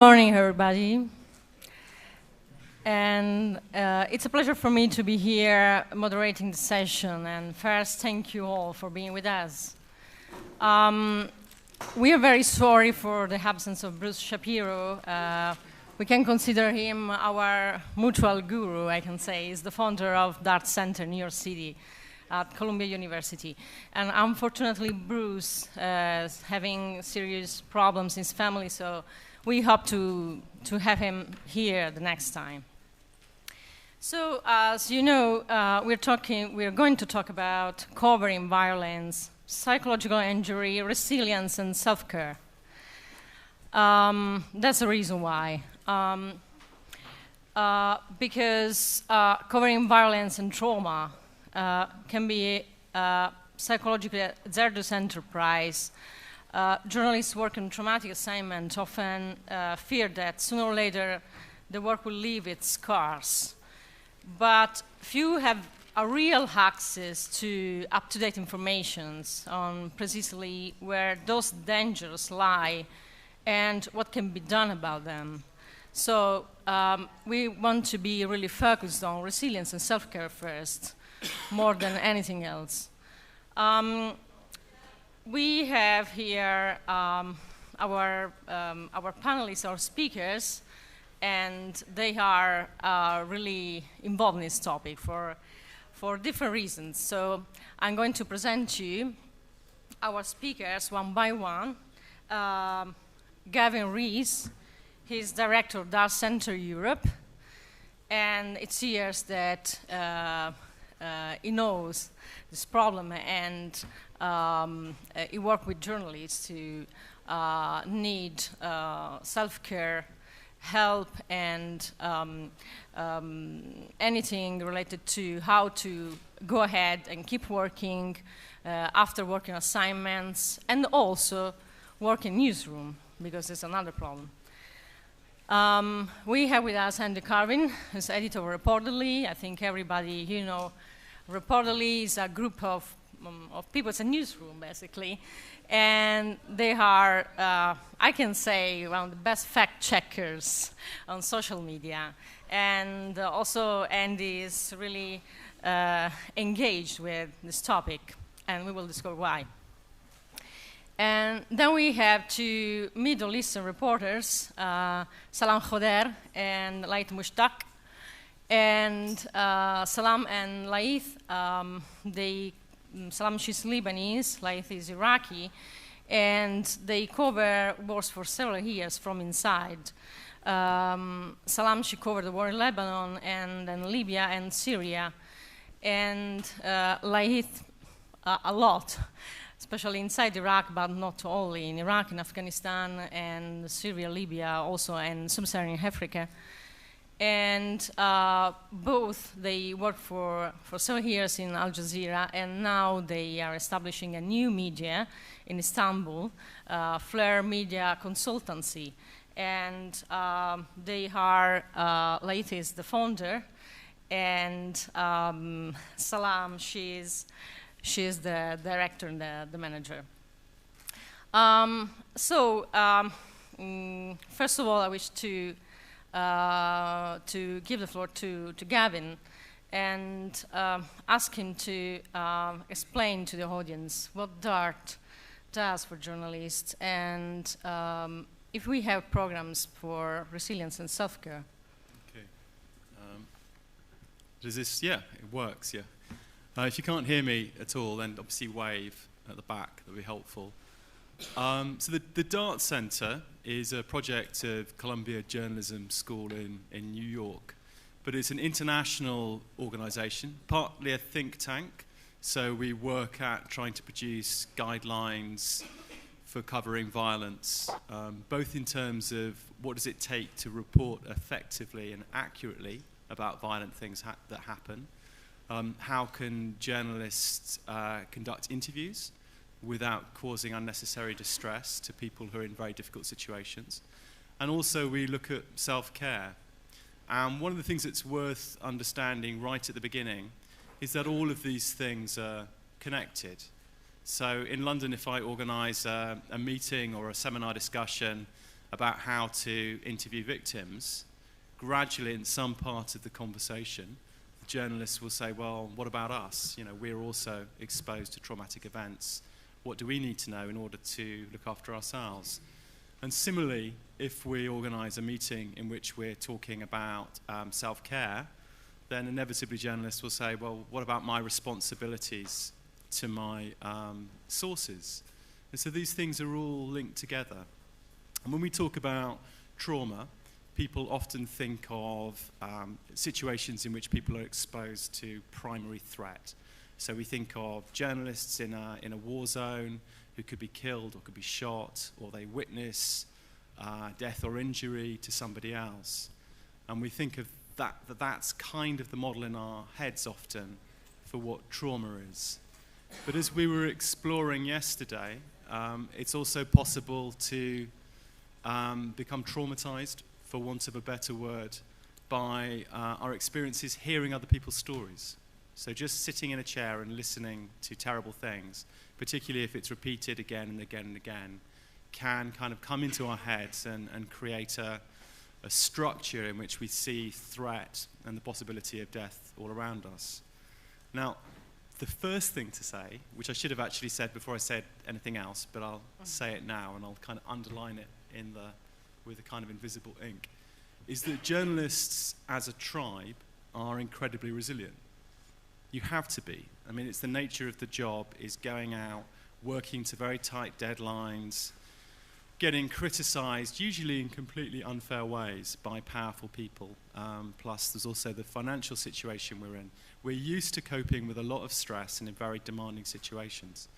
Morning, everybody. And it's a pleasure for me to be here moderating the session. And first, thank you all for being with us. We are very sorry for the absence of Bruce Shapiro. We can consider him our mutual guru, I can say. He's the founder of Dart Center, New York City, at Columbia University. And unfortunately, Bruce is having serious problems in his family, so we hope to have him here the next time. So, as you know, we're going to talk about covering violence, psychological injury, resilience, and self-care. That's the reason why. Because covering violence and trauma can be a psychologically hazardous enterprise. Journalists working on traumatic assignment often fear that sooner or later the work will leave its scars. But few have a real access to up-to-date information on precisely where those dangers lie and what can be done about them. So we want to be really focused on resilience and self-care first, more than anything else. We have here our panelists, our speakers, and they are really involved in this topic for different reasons. So I'm going to present you our speakers one by one. Gavin Rees, he's director of Dart Center Europe, and it's years that he knows this problem, and he worked with journalists who need self-care help and anything related to how to go ahead and keep working after working assignments, and also work in newsroom, because it's another problem. We have with us Andy Carvin, who's editor of Reportedly. I think everybody, you know, Reportedly is a group of people, it's a newsroom basically, and they are, I can say, one of the best fact checkers on social media. And also Andy is really engaged with this topic, and we will discover why. And then we have two Middle Eastern reporters, Salam Khoder and Laith Mushtaq. And Salam and Laith, Salam, she's Lebanese, Laith is Iraqi, and they cover wars for several years from inside. Salam, she covered the war in Lebanon and then Libya and Syria, and Laith a lot, especially inside Iraq, but not only in Iraq, in Afghanistan, and Syria, Libya, also, and sub-Saharan Africa. And both, they worked for several years in Al Jazeera, and now they are establishing a new media in Istanbul, Flare Media Consultancy. And they are, Laith is the founder, and Salam, she's the director and the manager. First of all, I wish to give the floor to Gavin and ask him to explain to the audience what DART does for journalists, and if we have programs for resilience and self-care. Okay. Does this, yeah, it works, yeah. If you can't hear me at all, then obviously wave at the back, that would be helpful. So the DART Center is a project of Columbia Journalism School in New York, but it's an international organization, partly a think tank. So we work at trying to produce guidelines for covering violence, both in terms of what does it take to report effectively and accurately about violent things that happen. How can journalists conduct interviews without causing unnecessary distress to people who are in very difficult situations. And also we look at self-care. And one of the things that's worth understanding right at the beginning is that all of these things are connected. So in London, if I organise a meeting or a seminar discussion, about how to interview victims, gradually in some part of the conversation, the journalists will say, well, what about us? You know, we're also exposed to traumatic events. What do we need to know in order to look after ourselves? And similarly, if we organise a meeting in which we're talking about self-care, then inevitably journalists will say, well, what about my responsibilities to my sources? And so these things are all linked together. And when we talk about trauma, people often think of situations in which people are exposed to primary threat. So we think of journalists in a war zone who could be killed or could be shot, or they witness death or injury to somebody else. And we think of that's kind of the model in our heads often for what trauma is. But as we were exploring yesterday, it's also possible to become traumatized, for want of a better word, by our experiences hearing other people's stories. So just sitting in a chair and listening to terrible things, particularly if it's repeated again and again and again, can kind of come into our heads and create a structure in which we see threat and the possibility of death all around us. Now, the first thing to say, which I should have actually said before I said anything else, but I'll say it now and I'll kind of underline it with a kind of invisible ink, is that journalists as a tribe are incredibly resilient. You have to be. I mean, it's the nature of the job, is going out, working to very tight deadlines, getting criticised, usually in completely unfair ways, by powerful people. Plus, there's also the financial situation we're in. We're used to coping with a lot of stress and in very demanding situations,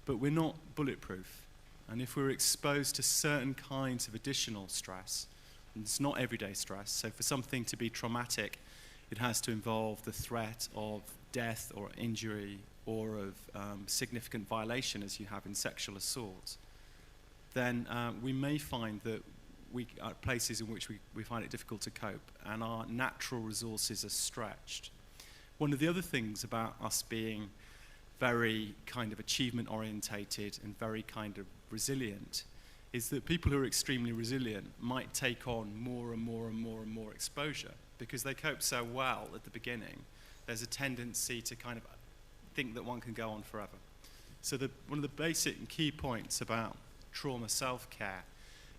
but we're not bulletproof. And if we're exposed to certain kinds of additional stress, and it's not everyday stress, so for something to be traumatic, it has to involve the threat of death or injury or of significant violation, as you have in sexual assault, then we may find that we are places in which we find it difficult to cope, and our natural resources are stretched. One of the other things about us being very kind of achievement orientated and very kind of resilient is that people who are extremely resilient might take on more and more and more and more exposure because they cope so well at the beginning. There's a tendency to kind of think that one can go on forever. So one of the basic and key points about trauma self-care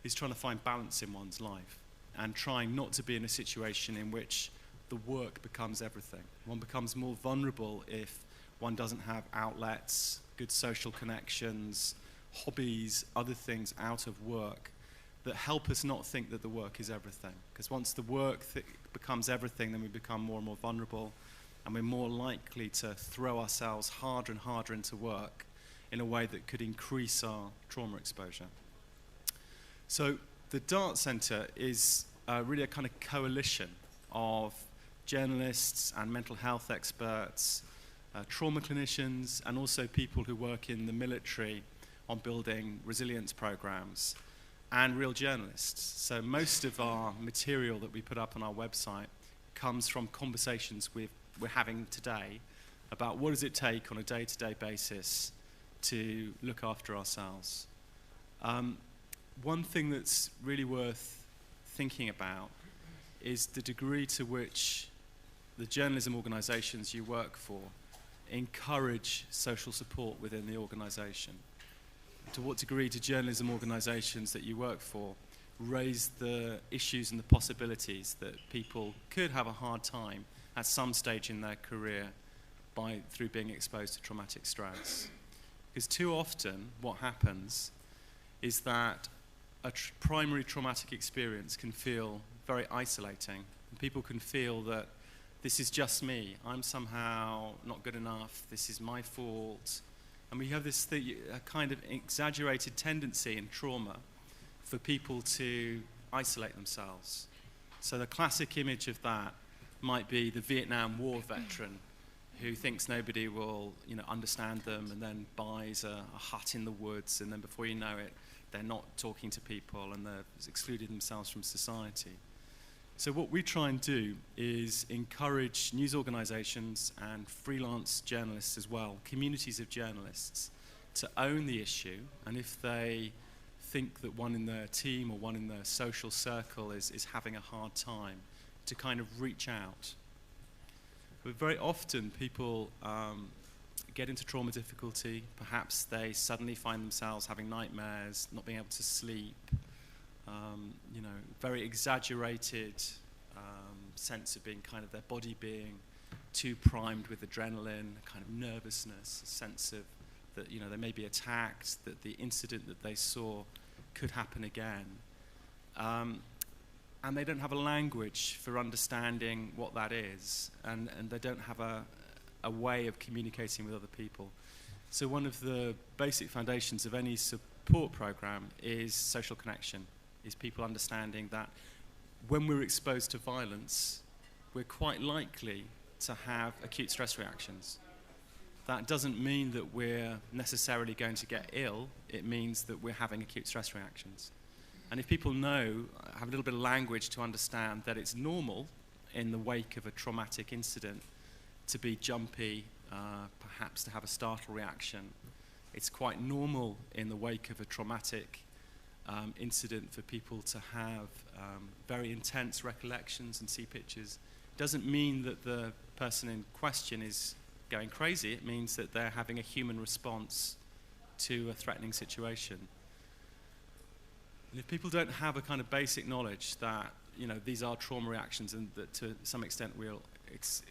is trying to find balance in one's life and trying not to be in a situation in which the work becomes everything. One becomes more vulnerable if one doesn't have outlets, good social connections, hobbies, other things out of work that help us not think that the work is everything. Because once the work becomes everything, then we become more and more vulnerable, and we're more likely to throw ourselves harder and harder into work in a way that could increase our trauma exposure. So the Dart Centre is really a kind of coalition of journalists and mental health experts, trauma clinicians, and also people who work in the military on building resilience programs, and real journalists. So most of our material that we put up on our website comes from conversations we're having today about what does it take on a day-to-day basis to look after ourselves. One thing that's really worth thinking about is the degree to which the journalism organisations you work for encourage social support within the organisation. To what degree do journalism organisations that you work for raise the issues and the possibilities that people could have a hard time at some stage in their career through being exposed to traumatic stress? Because too often what happens is that a primary traumatic experience can feel very isolating. And people can feel that this is just me, I'm somehow not good enough, this is my fault. And we have this a kind of exaggerated tendency in trauma for people to isolate themselves. So the classic image of that might be the Vietnam War veteran who thinks nobody will, understand them, and then buys a hut in the woods, and then before you know it, they're not talking to people and they've excluded themselves from society. So what we try and do is encourage news organisations and freelance journalists as well, communities of journalists, to own the issue, and if they think that one in their team or one in their social circle is having a hard time, to kind of reach out. But very often people get into trauma difficulty. Perhaps they suddenly find themselves having nightmares, not being able to sleep, very exaggerated sense of being kind of their body being too primed with adrenaline, kind of nervousness, a sense of that they may be attacked, that the incident that they saw could happen again. And they don't have a language for understanding what that is, and they don't have a way of communicating with other people. So one of the basic foundations of any support program is social connection, is people understanding that when we're exposed to violence, we're quite likely to have acute stress reactions. That doesn't mean that we're necessarily going to get ill. It means that we're having acute stress reactions. And if people have a little bit of language to understand that it's normal in the wake of a traumatic incident to be jumpy, perhaps to have a startle reaction. It's quite normal in the wake of a traumatic incident for people to have very intense recollections and see pictures. Doesn't mean that the person in question is going crazy. It means that they're having a human response to a threatening situation. And if people don't have a kind of basic knowledge that these are trauma reactions and that to some extent we'll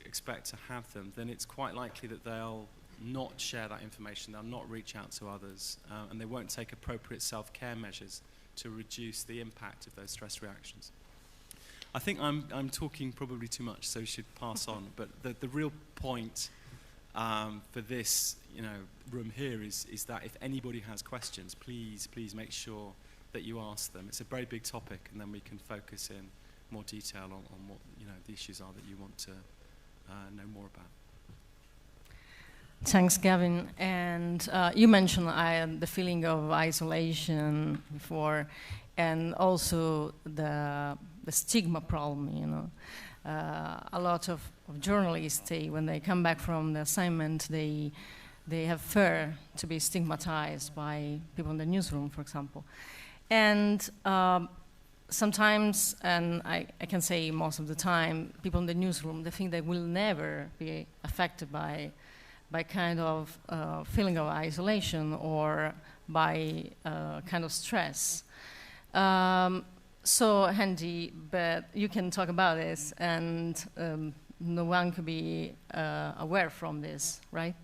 expect to have them, then it's quite likely that they'll not share that information, they'll not reach out to others, and they won't take appropriate self-care measures to reduce the impact of those stress reactions. I think I'm talking probably too much, so you should pass on. But the real point for this room here is that if anybody has questions, please make sure that you ask them. It's a very big topic, and then we can focus in more detail on what the issues are that you want to know more about. Thanks, Gavin. And you mentioned the feeling of isolation before, and also the stigma problem. A lot of journalists, when they come back from the assignment, they have fear to be stigmatized by people in the newsroom, for example. And sometimes, and I can say most of the time, people in the newsroom, they think they will never be affected by kind of feeling of isolation or by kind of stress. So, Andy, but you can talk about this, and no one could be aware from this, right?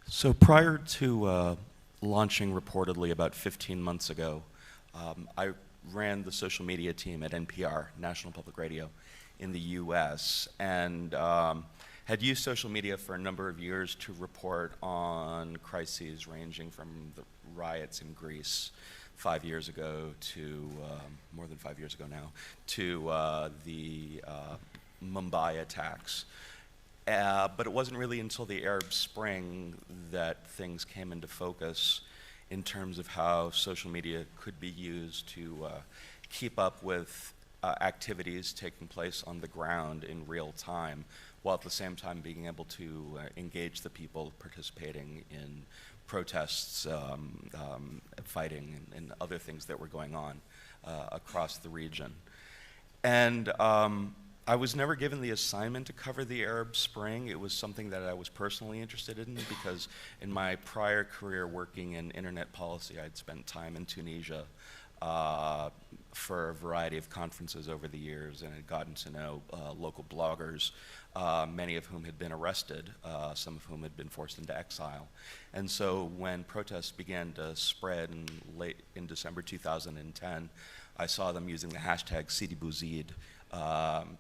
So prior to launching reportedly about 15 months ago, I ran the social media team at NPR, National Public Radio, in the US, and had used social media for a number of years to report on crises ranging from the riots in Greece 5 years ago to, more than 5 years ago now, to the Mumbai attacks. But it wasn't really until the Arab Spring that things came into focus in terms of how social media could be used to keep up with activities taking place on the ground in real time, while at the same time being able to engage the people participating in protests, fighting, and other things that were going on across the region. And I was never given the assignment to cover the Arab Spring. It was something that I was personally interested in because in my prior career working in internet policy, I'd spent time in Tunisia for a variety of conferences over the years and had gotten to know local bloggers, many of whom had been arrested, some of whom had been forced into exile. And so when protests began to spread in December 2010, I saw them using the hashtag Sidi Bouzid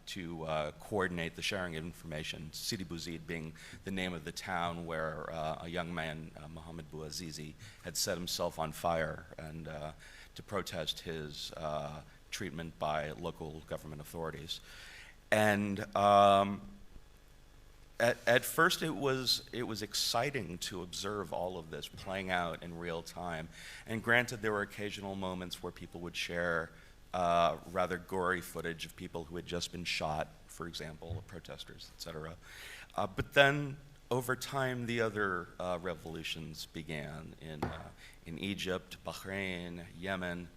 to coordinate the sharing of information, Sidi Bouzid being the name of the town where a young man, Mohammed Bouazizi, had set himself on fire and to protest his treatment by local government authorities. And at first it was exciting to observe all of this playing out in real time. And granted, there were occasional moments where people would share rather gory footage of people who had just been shot, for example, protesters, et cetera. But then over time, the other revolutions began in Egypt, Bahrain, Yemen,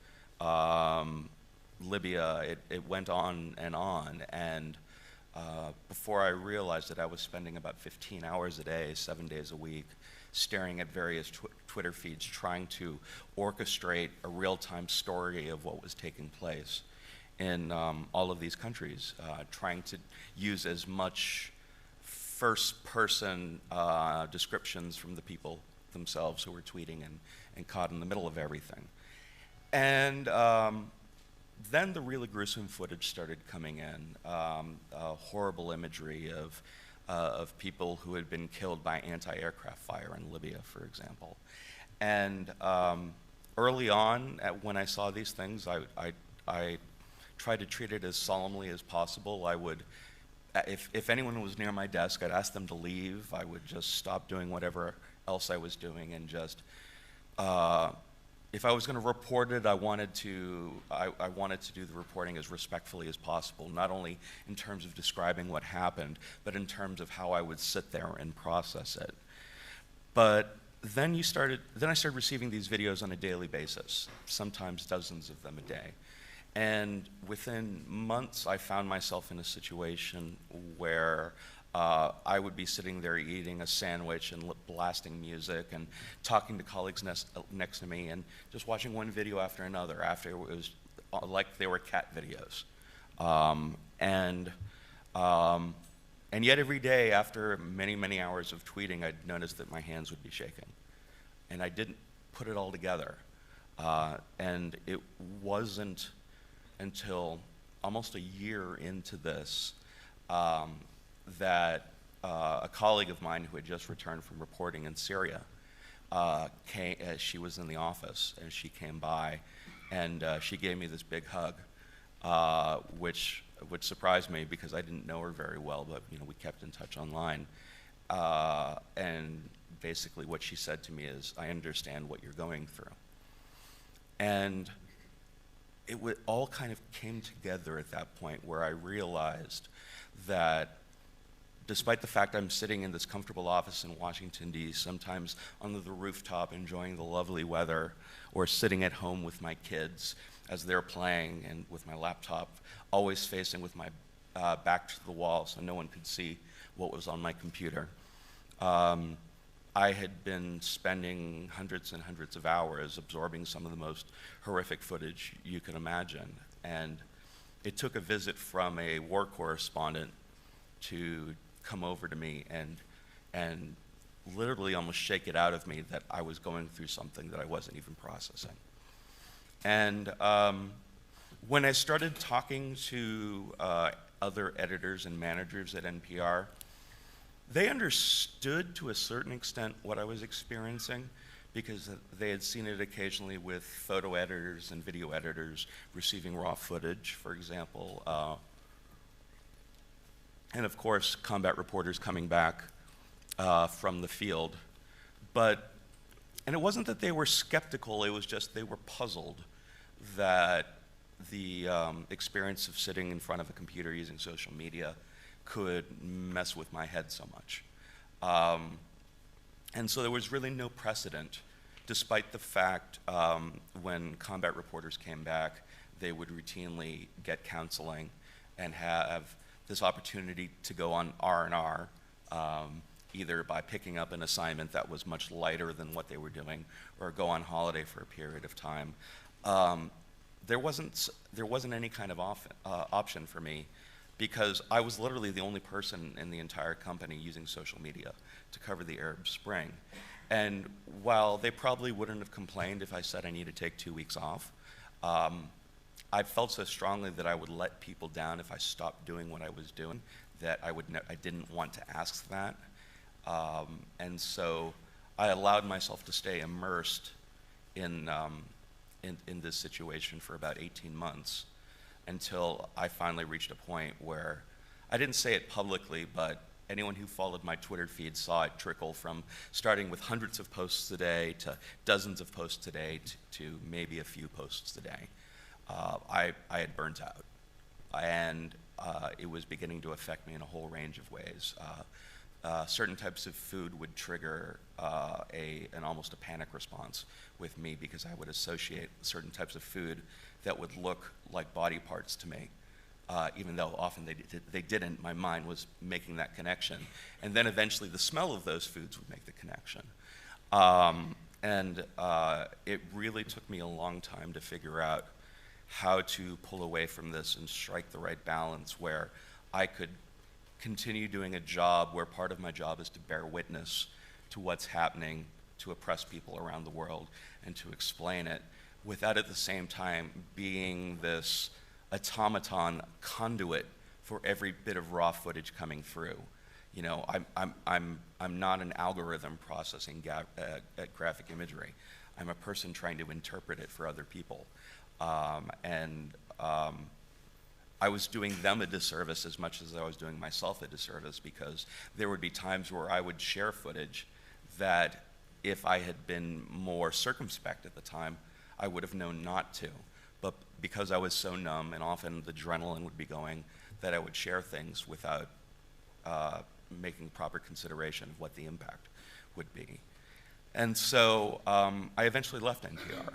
Libya. It went on, and before I realized it, I was spending about 15 hours a day, 7 days a week, staring at various Twitter feeds, trying to orchestrate a real-time story of what was taking place in all of these countries, trying to use as much first-person descriptions from the people themselves who were tweeting and caught in the middle of everything. And then the really gruesome footage started coming in, horrible imagery of people who had been killed by anti-aircraft fire in Libya, for example. And early on, when I saw these things, I tried to treat it as solemnly as possible. I would, if anyone was near my desk, I'd ask them to leave. I would just stop doing whatever else I was doing and just, if I was going to report it, I wanted to do the reporting as respectfully as possible, not only in terms of describing what happened, but in terms of how I would sit there and process it. But then I started receiving these videos on a daily basis, sometimes dozens of them a day. And within months, I found myself in a situation where I would be sitting there eating a sandwich and blasting music and talking to colleagues next to me and just watching one video after another after it was like they were cat videos. And yet every day after many, many hours of tweeting, I'd noticed that my hands would be shaking. And I didn't put it all together. And it wasn't until almost a year into this that a colleague of mine who had just returned from reporting in Syria she was in the office, and she came by, and she gave me this big hug, which surprised me because I didn't know her very well, but we kept in touch online. And basically what she said to me is, "I understand what you're going through." And it all kind of came together at that point where I realized that despite the fact I'm sitting in this comfortable office in Washington, D.C., sometimes on the rooftop enjoying the lovely weather, or sitting at home with my kids as they're playing and with my laptop, always facing with my back to the wall so no one could see what was on my computer. I had been spending hundreds and hundreds of hours absorbing some of the most horrific footage you can imagine. And it took a visit from a war correspondent to come over to me and literally almost shake it out of me that I was going through something that I wasn't even processing. And when I started talking to other editors and managers at NPR, they understood to a certain extent what I was experiencing because they had seen it occasionally with photo editors and video editors receiving raw footage, for example. And of course, combat reporters coming back from the field. And it wasn't that they were skeptical, it was just they were puzzled that the experience of sitting in front of a computer using social media could mess with my head so much. And so there was really no precedent, despite the fact when combat reporters came back, they would routinely get counseling and have this opportunity to go on R&R, either by picking up an assignment that was much lighter than what they were doing, or go on holiday for a period of time. There wasn't any kind of option for me, because I was literally the only person in the entire company using social media to cover the Arab Spring. And while they probably wouldn't have complained if I said I need to take 2 weeks off, I felt so strongly that I would let people down if I stopped doing what I was doing that I didn't want to ask that. And so I allowed myself to stay immersed in this situation for about 18 months. Until I finally reached a point where, I didn't say it publicly, but anyone who followed my Twitter feed saw it trickle from starting with hundreds of posts a day to dozens of posts a day to maybe a few posts a day. I had burnt out, and it was beginning to affect me in a whole range of ways. certain types of food would trigger an almost a panic response with me, because I would associate certain types of food that would look like body parts to me. Even though often they didn't, my mind was making that connection. And then eventually the smell of those foods would make the connection. It really took me a long time to figure out how to pull away from this and strike the right balance where I could continue doing a job where part of my job is to bear witness to what's happening to oppressed people around the world and to explain it, without at the same time being this automaton conduit for every bit of raw footage coming through. You know, I'm not an algorithm processing graphic imagery. I'm a person trying to interpret it for other people. I was doing them a disservice as much as I was doing myself a disservice, because there would be times where I would share footage that, if I had been more circumspect at the time, I would have known not to. But because I was so numb, and often the adrenaline would be going, that I would share things without making proper consideration of what the impact would be. And so I eventually left NPR.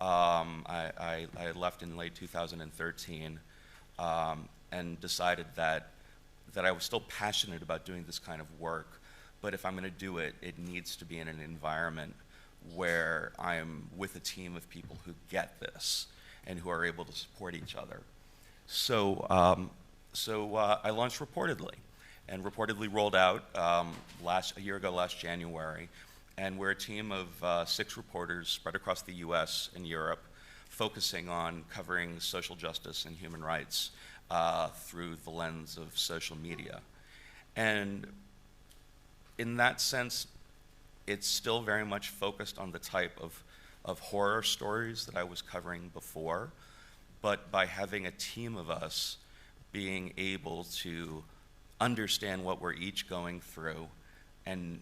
I left in late 2013 and decided that I was still passionate about doing this kind of work, but if I'm going to do it, it needs to be in an environment where I am with a team of people who get this and who are able to support each other. So I launched Reportedly, and Reportedly rolled out a year ago last January, and we're a team of 6 reporters spread across the US and Europe, focusing on covering social justice and human rights through the lens of social media. And in that sense, it's still very much focused on the type of horror stories that I was covering before, but by having a team of us being able to understand what we're each going through and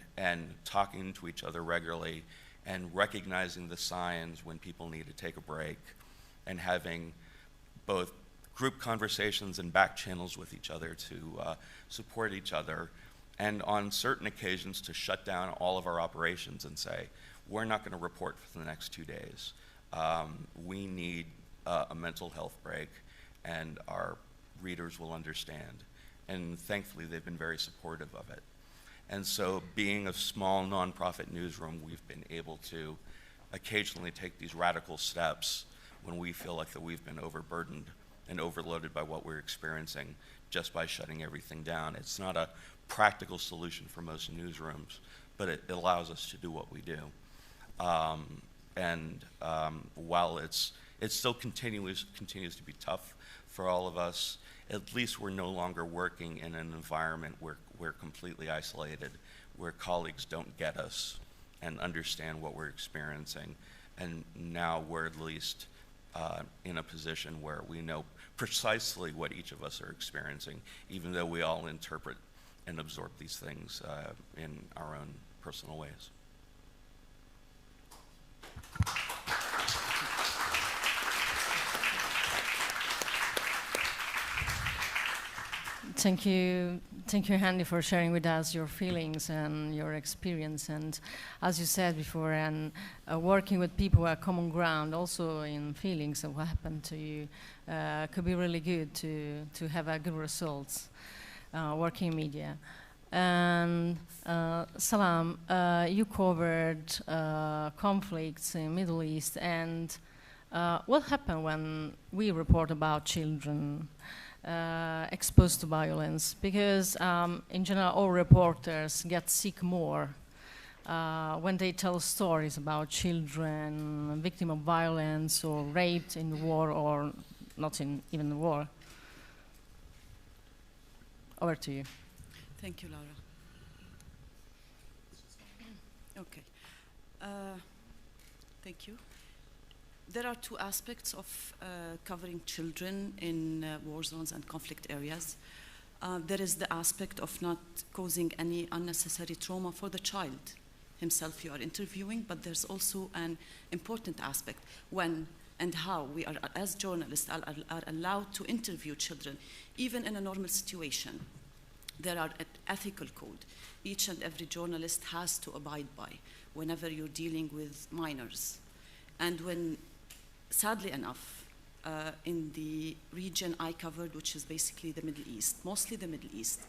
talking to each other regularly and recognizing the signs when people need to take a break, and having both group conversations and back channels with each other to support each other, and on certain occasions to shut down all of our operations and say, we're not going to report for the next 2 days. We need a mental health break, and our readers will understand. And thankfully, they've been very supportive of it. And so, being a small nonprofit newsroom, we've been able to occasionally take these radical steps when we feel like that we've been overburdened and overloaded by what we're experiencing, just by shutting everything down. It's not a practical solution for most newsrooms, but it allows us to do what we do. While it still continues to be tough for all of us, at least we're no longer working in an environment where we're completely isolated, where colleagues don't get us and understand what we're experiencing. And now we're at least in a position where we know precisely what each of us are experiencing, even though we all interpret and absorb these things in our own personal ways. Thank you, Handy, for sharing with us your feelings and your experience. And as you said before, and working with people who are common ground, also in feelings of what happened to you, could be really good to have a good results working in media. And Salam, you covered conflicts in Middle East, and what happened when we report about children exposed to violence? Because in general, all reporters get sick more when they tell stories about children victim of violence or raped in the war, or not in even the war. Over to you. Thank you, Laura. Okay. Thank you. There are 2 aspects of covering children in war zones and conflict areas. There is the aspect of not causing any unnecessary trauma for the child himself you are interviewing, but there's also an important aspect when and how we are, as journalists, are allowed to interview children, even in a normal situation. There are an ethical code each and every journalist has to abide by whenever you're dealing with minors. And when, sadly enough, in the region I covered, which is basically the Middle East, mostly the Middle East,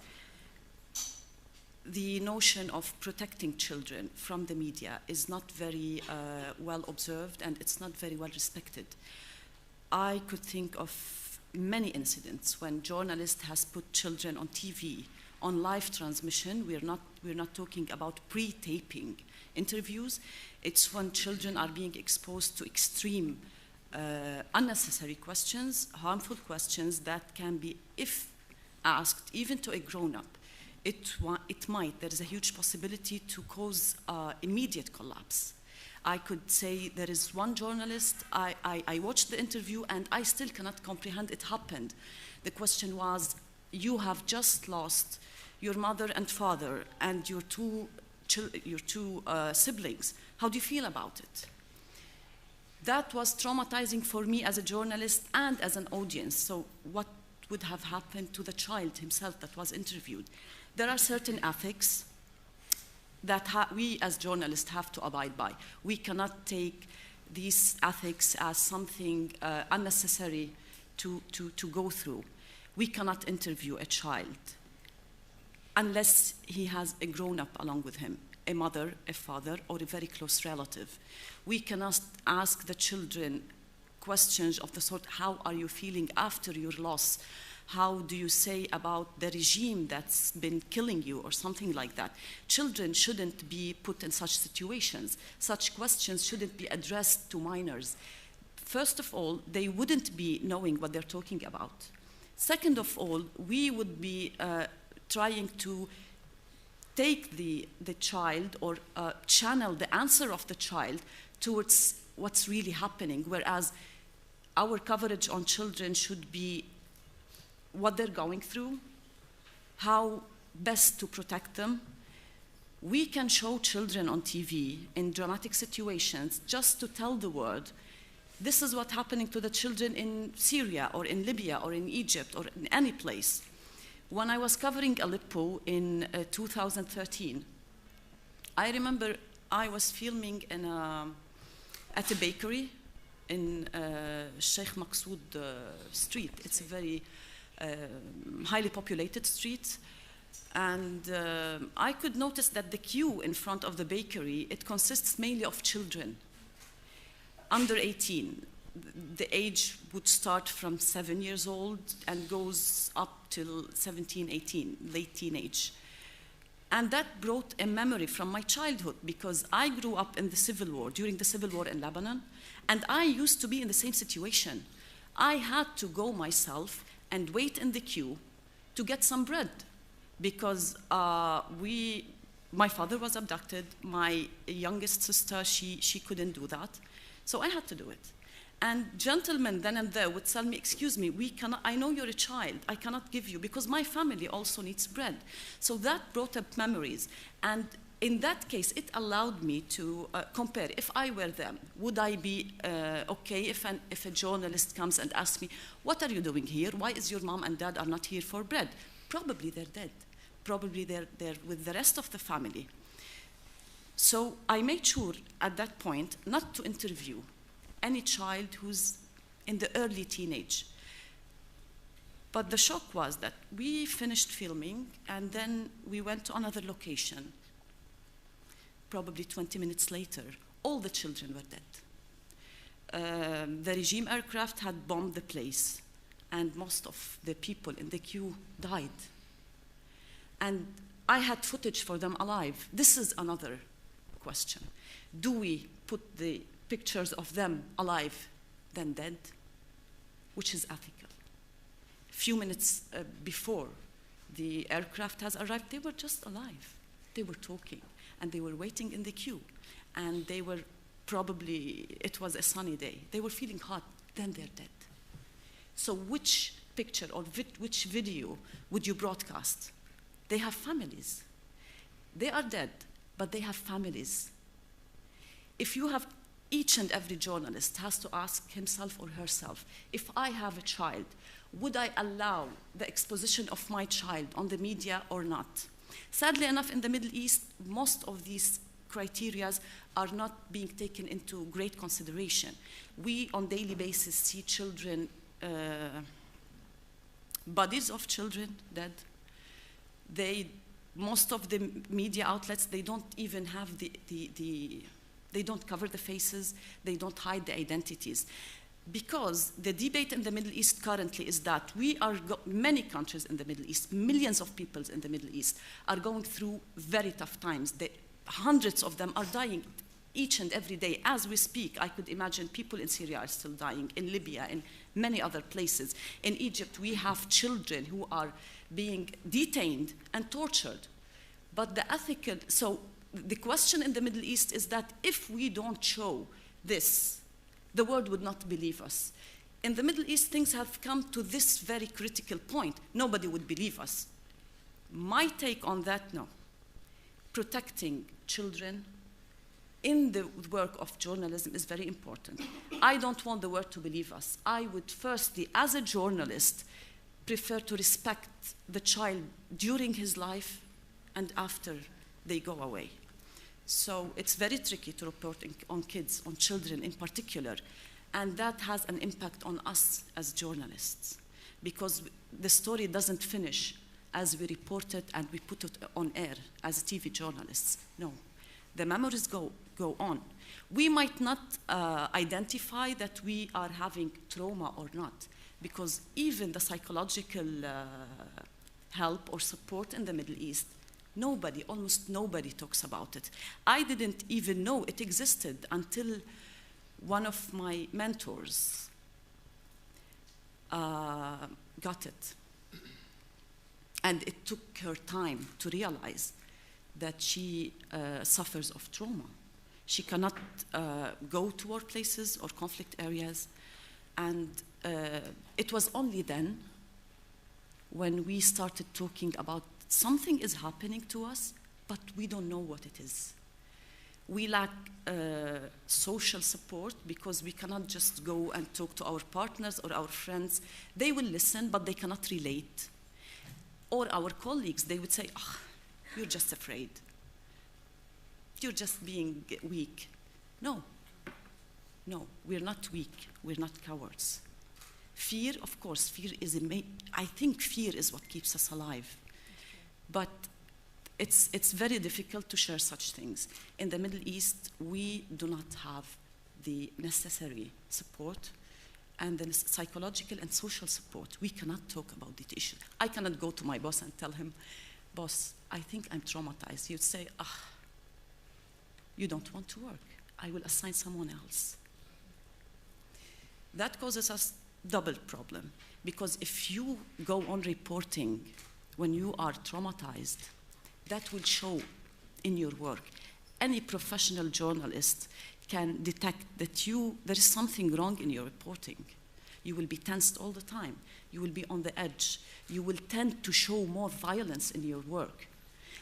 the notion of protecting children from the media is not very well observed, and it's not very well respected. I could think of many incidents when journalists has put children on TV, on live transmission. We're not talking about pre-taping interviews. It's when children are being exposed to extreme, unnecessary questions, harmful questions that can be, if asked, even to a grown-up, there is a huge possibility to cause immediate collapse. I could say there is one journalist, I watched the interview and I still cannot comprehend it happened. The question was, you have just lost your mother and father and your two siblings. How do you feel about it? That was traumatizing for me as a journalist and as an audience. So what would have happened to the child himself that was interviewed? There are certain ethics that we as journalists have to abide by. We cannot take these ethics as something unnecessary to go through. We cannot interview a child unless he has a grown-up along with him, a mother, a father, or a very close relative. We cannot ask the children questions of the sort, how are you feeling after your loss? How do you say about the regime that's been killing you, or something like that? Children shouldn't be put in such situations. Such questions shouldn't be addressed to minors. First of all, they wouldn't be knowing what they're talking about. Second of all, we would be trying to take the child or channel the answer of the child towards what's really happening, whereas our coverage on children should be what they're going through, how best to protect them. We can show children on TV in dramatic situations just to tell the world, this is what's happening to the children in Syria or in Libya or in Egypt or in any place. When I was covering Aleppo in 2013, I remember I was filming at a bakery in Sheikh Maqsood street. It's a very highly populated street. And I could notice that the queue in front of the bakery, it consists mainly of children under 18. The age would start from 7 years old and goes up till 17, 18, late teenage. And that brought a memory from my childhood, because I grew up in the Civil War, during the Civil War in Lebanon, and I used to be in the same situation. I had to go myself and wait in the queue to get some bread, because my father was abducted, my youngest sister, she couldn't do that, so I had to do it. And gentlemen then and there would tell me, excuse me, I know you're a child, I cannot give you, because my family also needs bread. So that brought up memories. And in that case, it allowed me to compare. If I were them, would I be okay if a journalist comes and asks me, what are you doing here? Why is your mom and dad are not here for bread? Probably they're dead. Probably they're with the rest of the family. So I made sure at that point not to interview any child who's in the early teenage. But the shock was that we finished filming and then we went to another location. Probably 20 minutes later, all the children were dead. The regime aircraft had bombed the place and most of the people in the queue died. And I had footage for them alive. This is another question. Do we put the pictures of them alive than dead? Which is ethical. A few minutes before the aircraft has arrived, they were just alive. They were talking and they were waiting in the queue. And they were probably, it was a sunny day. They were feeling hot, then they're dead. So which picture or which video would you broadcast? They have families. They are dead, but they have families. If you have, each and every journalist has to ask himself or herself, if I have a child, would I allow the exposition of my child on the media or not? Sadly enough, in the Middle East, most of these criteria are not being taken into great consideration. We, on daily basis, see children, bodies of children dead. Most of the media outlets, they don't even have they don't cover the faces, they don't hide the identities. Because the debate in the Middle East currently is that many countries in the Middle East, millions of people in the Middle East are going through very tough times. Hundreds of them are dying each and every day. As we speak, I could imagine people in Syria are still dying, in Libya, in many other places. In Egypt, we have children who are being detained and tortured. But so the question in the Middle East is that if we don't show this, the world would not believe us. In the Middle East, things have come to this very critical point. Nobody would believe us. My take on that, no. Protecting children in the work of journalism is very important. I don't want the world to believe us. I would firstly, as a journalist, prefer to respect the child during his life and after they go away. So it's very tricky to report on kids, on children in particular, and that has an impact on us as journalists, because the story doesn't finish as we report it and we put it on air as TV journalists. No, the memories go on. We might not identify that we are having trauma or not, because even the psychological help or support in the Middle East, almost nobody talks about it. I didn't even know it existed until one of my mentors got it. And it took her time to realize that she suffers of trauma. She cannot go to workplaces or conflict areas. And it was only then when we started talking about something is happening to us, but we don't know what it is. We lack social support because we cannot just go and talk to our partners or our friends. They will listen, but they cannot relate. Or our colleagues, they would say, oh, you're just afraid. You're just being weak. No, we're not weak. We're not cowards. Fear, of course, I think fear is what keeps us alive. But it's very difficult to share such things. In the Middle East, we do not have the necessary support and the psychological and social support. We cannot talk about the issue. I cannot go to my boss and tell him, boss, I think I'm traumatized. You'd say, you don't want to work. I will assign someone else. That causes us double problem, because if you go on reporting when you are traumatized, that will show in your work. Any professional journalist can detect that there is something wrong in your reporting. You will be tensed all the time. You will be on the edge. You will tend to show more violence in your work.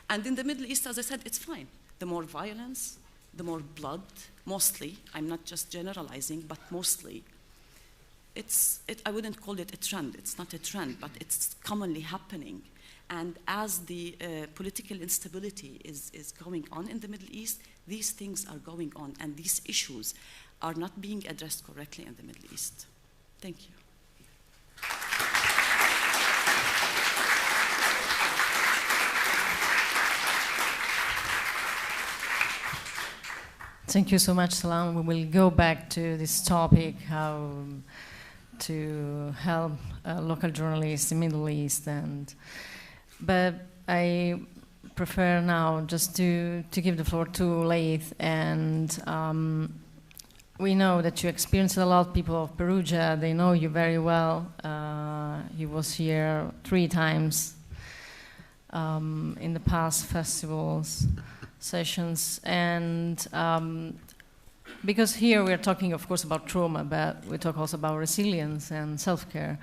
And in the Middle East, as I said, it's fine. The more violence, the more blood, mostly. I'm not just generalizing, but mostly. I wouldn't call it a trend. It's not a trend, but it's commonly happening. And as the political instability is going on in the Middle East, these things are going on, and these issues are not being addressed correctly in the Middle East. Thank you. Thank you so much, Salam. We will go back to this topic, how to help local journalists in the Middle East, but I prefer now just to give the floor to Laith, and we know that you experienced a lot. People of Perugia, they know you very well. He was here 3 times in the past festivals, sessions, and because here we are talking, of course, about trauma, but we talk also about resilience and self-care.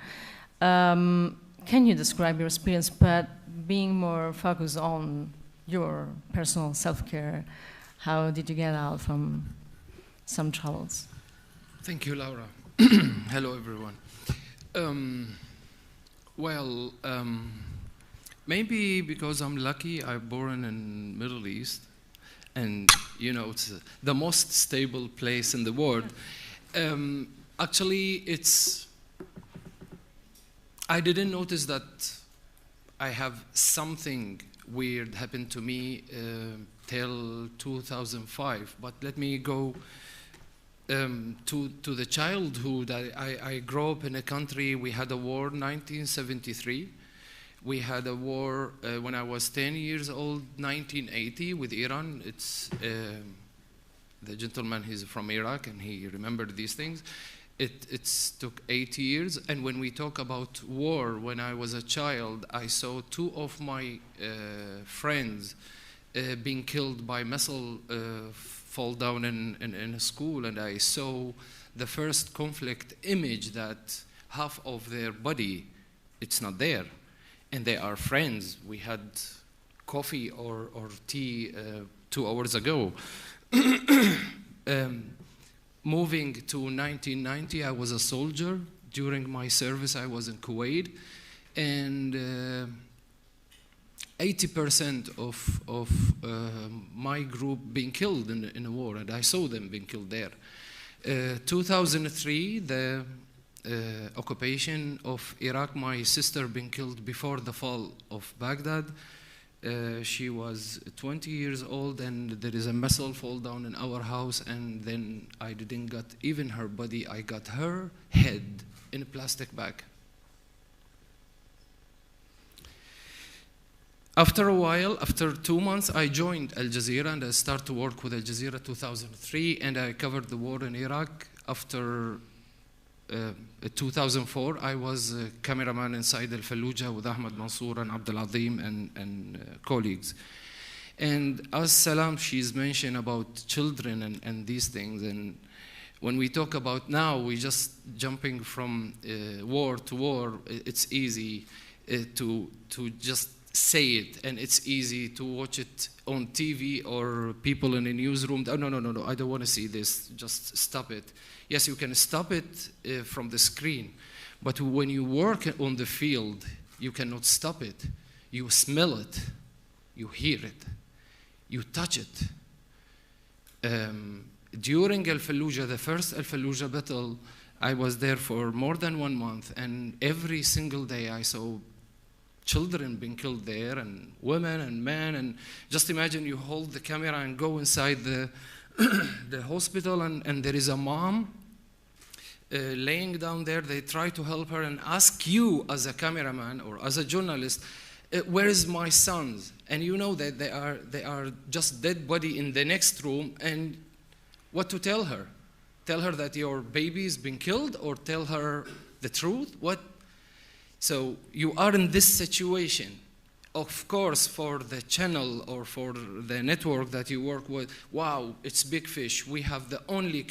Can you describe your experience, but being more focused on your personal self-care? How did you get out from some troubles? Thank you, Laura. Hello, everyone. Well, maybe because I'm lucky, I'm born in Middle East, and you know it's the most stable place in the world. Actually, I didn't notice that I have something weird happen to me till 2005. But let me go to the childhood. I grew up in a country. We had a war in 1973. We had a war when I was 10 years old, 1980, with Iran. It's the gentleman, he's from Iraq, and he remembered these things. It took 8 years, and when we talk about war, when I was a child, I saw two of my friends being killed by missile fall down in a school, and I saw the first conflict image that half of their body, it's not there, and they are friends. We had coffee or tea 2 hours ago. Moving to 1990, I was a soldier. During my service, I was in Kuwait, and 80% of my group being killed in a war, and I saw them being killed there. 2003, the occupation of Iraq, my sister being killed before the fall of Baghdad. She was 20 years old, and there is a missile fall down in our house, and then I didn't get even her body, I got her head in a plastic bag. After a while, after 2 months, I joined Al Jazeera, and I started to work with Al Jazeera 2003, and I covered the war in Iraq. After 2004, I was a cameraman inside Al-Fallujah with Ahmad Mansour and Abdul Azim and colleagues. And as Salam, she's mentioned about children and these things. And when we talk about now, we're just jumping from war to war. It's easy to just say it, and it's easy to watch it on TV or people in a newsroom. Oh, no, I don't want to see this. Just stop it. Yes, you can stop it from the screen, but when you work on the field, you cannot stop it. You smell it, you hear it, you touch it. During Al-Fallujah, the first Al-Fallujah battle, I was there for more than 1 month, and every single day I saw children being killed there, and women and men, and just imagine you hold the camera and go inside the hospital, and there is a mom laying down there. They try to help her and ask you as a cameraman or as a journalist, where is my sons? And you know that they are just dead body in the next room, and what to tell her? Tell her that your baby is being killed, or tell her the truth? What? So you are in this situation. Of course, for the channel or for the network that you work with, wow, it's big fish. We have the only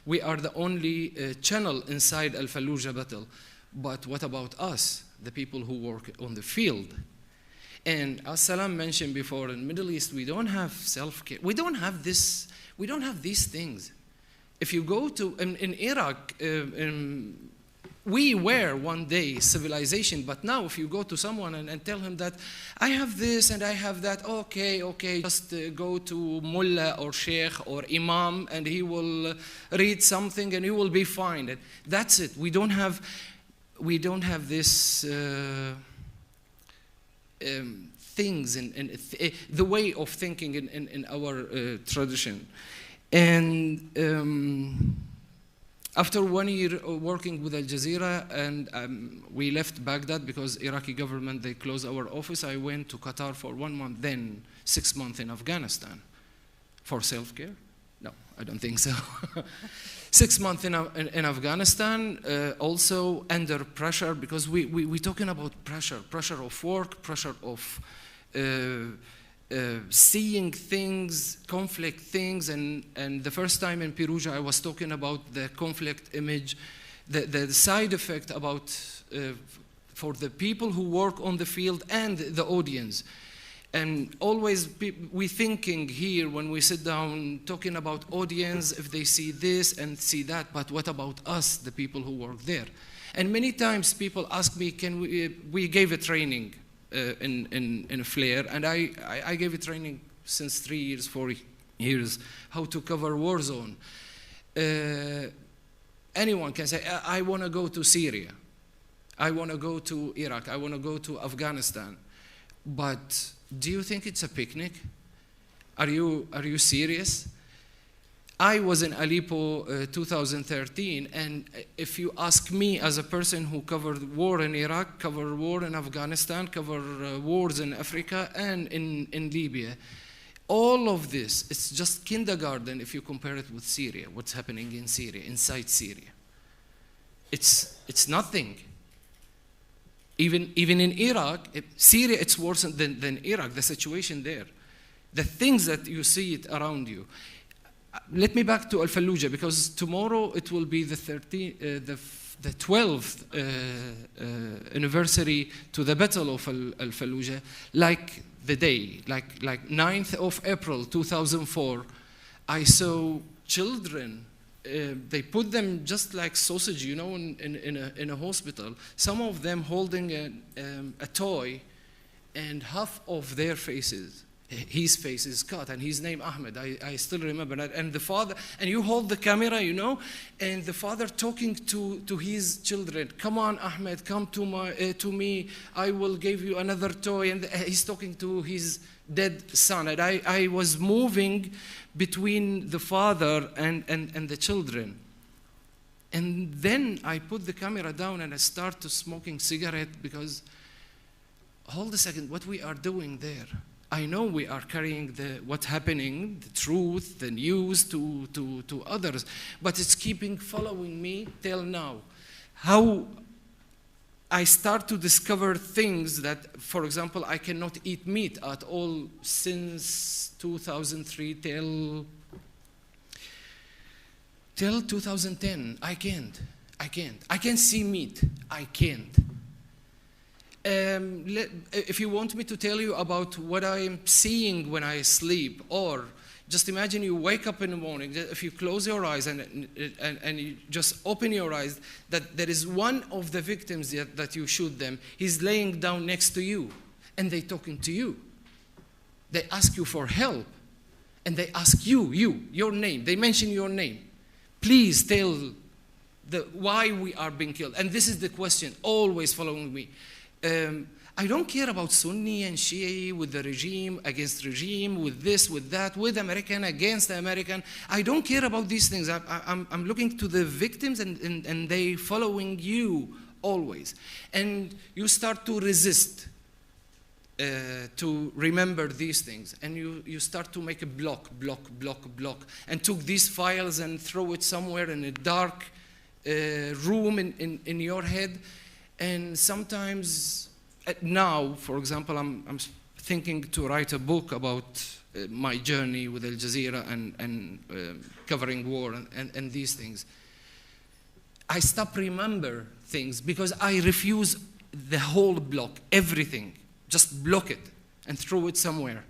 we are the only channel inside Al-Fallujah battle. But what about us, the people who work on the field? And as Salam mentioned before, in the Middle East, we don't have self-care. We don't have this. We don't have these things. If you go to in Iraq. We were one day civilization, but now if you go to someone and tell him that I have this and I have that, okay, just go to mullah or sheikh or imam and he will read something and you will be fine. And that's it. We don't have this things in the way of thinking in our tradition. And after 1 year working with Al Jazeera, and we left Baghdad because Iraqi government, they closed our office. I went to Qatar for 1 month, then 6 months in Afghanistan. For self-care? No, I don't think so. 6 months in Afghanistan, also under pressure, because we're talking about pressure of work, pressure of seeing things, conflict things, and the first time in Perugia I was talking about the conflict image, the side effect about for the people who work on the field and the audience. And always we thinking here when we sit down talking about audience, if they see this and see that, but what about us, the people who work there? And many times people ask me, we gave a training in Flare, and I gave a training since 3 years, 4 years, how to cover war zone. Anyone can say, I want to go to Syria. I want to go to Iraq. I want to go to Afghanistan. But do you think it's a picnic? Are you serious? I was in Aleppo 2013, and if you ask me as a person who covered war in Iraq, covered war in Afghanistan, covered wars in Africa and in Libya, all of this, it's just kindergarten if you compare it with Syria, what's happening in Syria, inside Syria. It's nothing. Even in Iraq, Syria, it's worse than Iraq, the situation there. The things that you see it around you. Let me back to Al-Fallujah, because tomorrow it will be the 12th anniversary to the Battle of Al-Fallujah, like the day, like 9th of April 2004, I saw children, they put them just like sausage, you know, in a hospital, some of them holding a toy, and half of their faces, his face is cut, and his name Ahmed. I still remember that. And the father, and you hold the camera, you know, and the father talking to his children. Come on, Ahmed, come to me. I will give you another toy. And he's talking to his dead son. And I was moving between the father and the children. And then I put the camera down and I started smoking cigarette, because hold a second, what we are doing there. I know we are carrying what's happening, the truth, the news to others, but it's following me till now. How I start to discover things that, for example, I cannot eat meat at all since 2003 till 2010. I can't. I can see meat. I can't. If you want me to tell you about what I am seeing when I sleep, or just imagine you wake up in the morning, if you close your eyes and you just open your eyes, that there is one of the victims that you shoot them, he's laying down next to you, and they're talking to you. They ask you for help, and they ask your name. They mention your name. Please tell why we are being killed. And this is the question always following me. I don't care about Sunni and Shia with the regime, against regime, with this, with that, with American, against American. I don't care about these things. I'm looking to the victims, and they following you always. And you start to resist to remember these things. And you start to make a block, and took these files and throw it somewhere in a dark room in your head. And sometimes, now, for example, I'm thinking to write a book about my journey with Al Jazeera and covering war and these things. I stop remember things because I refuse the whole block, everything. Just block it and throw it somewhere.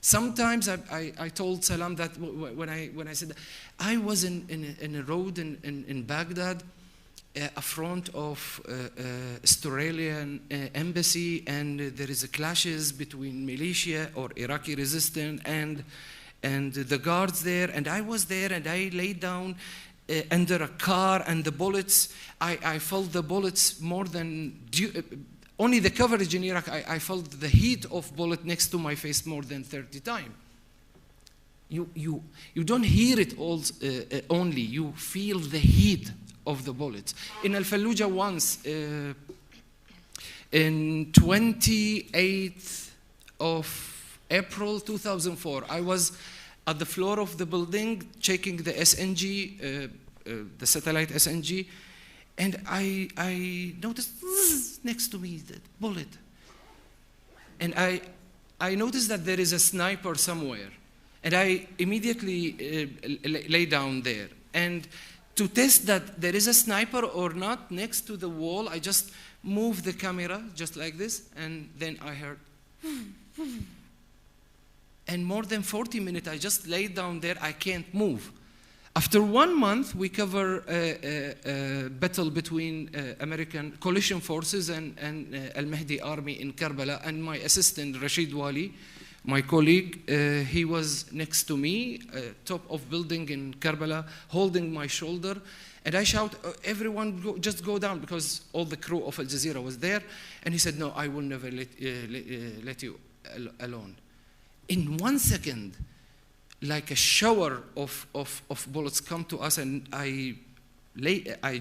Sometimes I told Salam that when I said that, I was in a road in Baghdad, a front of Australian embassy, and there is a clashes between militia or Iraqi resistance and the guards there, and I was there, and I lay down under a car, and the bullets, I felt the bullets more than only the coverage in Iraq. I felt the heat of bullet next to my face more than 30 times. You don't hear it all only, you feel the heat of the bullets. In Al-Fallujah once, in 28th of April 2004, I was at the floor of the building checking the SNG, the satellite SNG, and I noticed next to me the bullet. And I noticed that there is a sniper somewhere, and I immediately lay down there. And to test that there is a sniper or not next to the wall, I just moved the camera just like this, and then I heard. And more than 40 minutes, I just laid down there. I can't move. After 1 month, we cover a battle between American coalition forces and Al-Mahdi army in Karbala, and my assistant, Rashid Wali, my colleague, he was next to me, top of building in Karbala, holding my shoulder, and I shout, everyone just go down, because all the crew of Al Jazeera was there, and he said, no, I will never let you alone. In 1 second, like a shower of bullets come to us, and I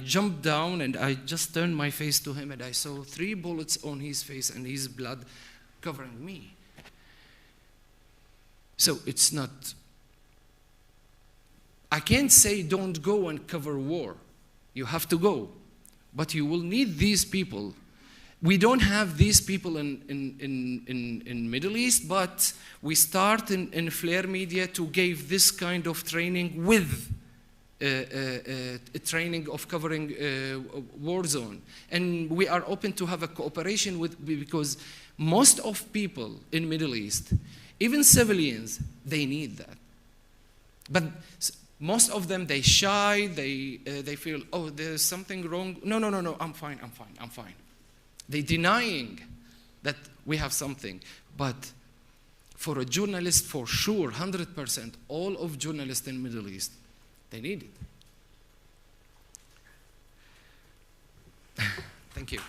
jumped down and I just turned my face to him, and I saw 3 bullets on his face and his blood covering me. So it's not, I can't say don't go and cover war. You have to go, but you will need these people. We don't have these people in Middle East, but we start in Flare Media to give this kind of training with training of covering war zone. And we are open to have a cooperation with, because most of people in Middle East, even civilians, they need that. But most of them, they shy, they feel, oh, there's something wrong. No, I'm fine. They're denying that we have something. But for a journalist, for sure, 100%, all of journalists in Middle East, they need it. Thank you.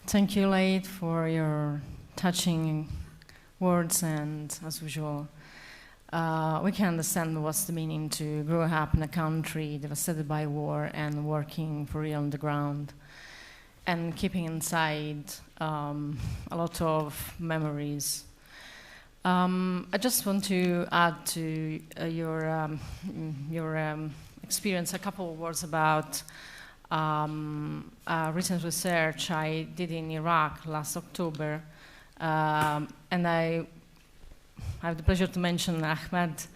Thank you, Laith, for your touching words, and as usual, we can understand what's the meaning to grow up in a country devastated by war and working for real on the ground and keeping inside a lot of memories. I just want to add to your experience a couple of words about recent research I did in Iraq last October. And I have the pleasure to mention Ahmed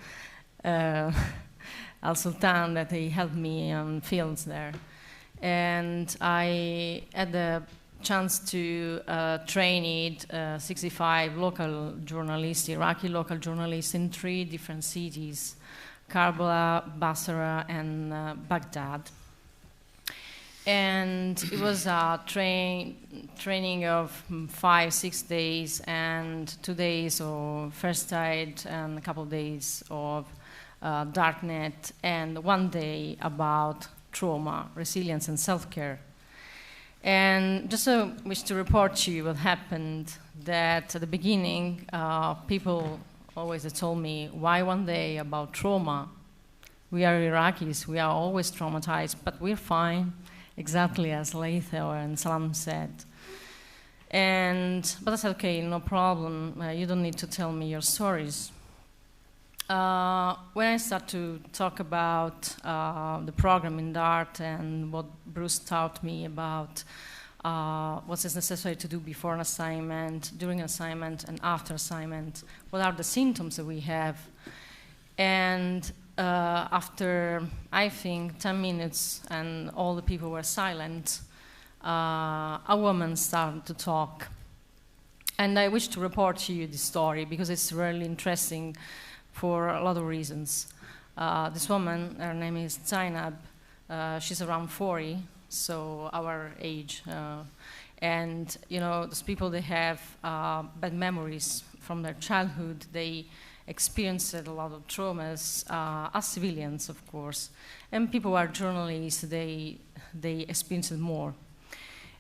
Al-Sultan, that he helped me on fields there. And I had the chance to train 65 local journalists, Iraqi local journalists, in 3 different cities, Karbala, Basra, and Baghdad. And it was a training of 5-6 days, and 2 days of first aid, and a couple of days of darknet, and 1 day about trauma, resilience, and self-care. And just wish to report to you what happened, that at the beginning, people always told me, why 1 day about trauma? We are Iraqis, we are always traumatized, but we're fine. Exactly as Laith and Salam said. But I said, okay, no problem. You don't need to tell me your stories. When I start to talk about the program in DART and what Bruce taught me about what is necessary to do before an assignment, during an assignment, and after assignment, what are the symptoms that we have, and after, I think, 10 minutes and all the people were silent, a woman started to talk. And I wish to report to you this story because it's really interesting for a lot of reasons. This woman, her name is Zainab. She's around 40, so our age. And, you know, those people, they have bad memories from their childhood. They experienced a lot of traumas, as civilians, of course. And people who are journalists, they experience it more.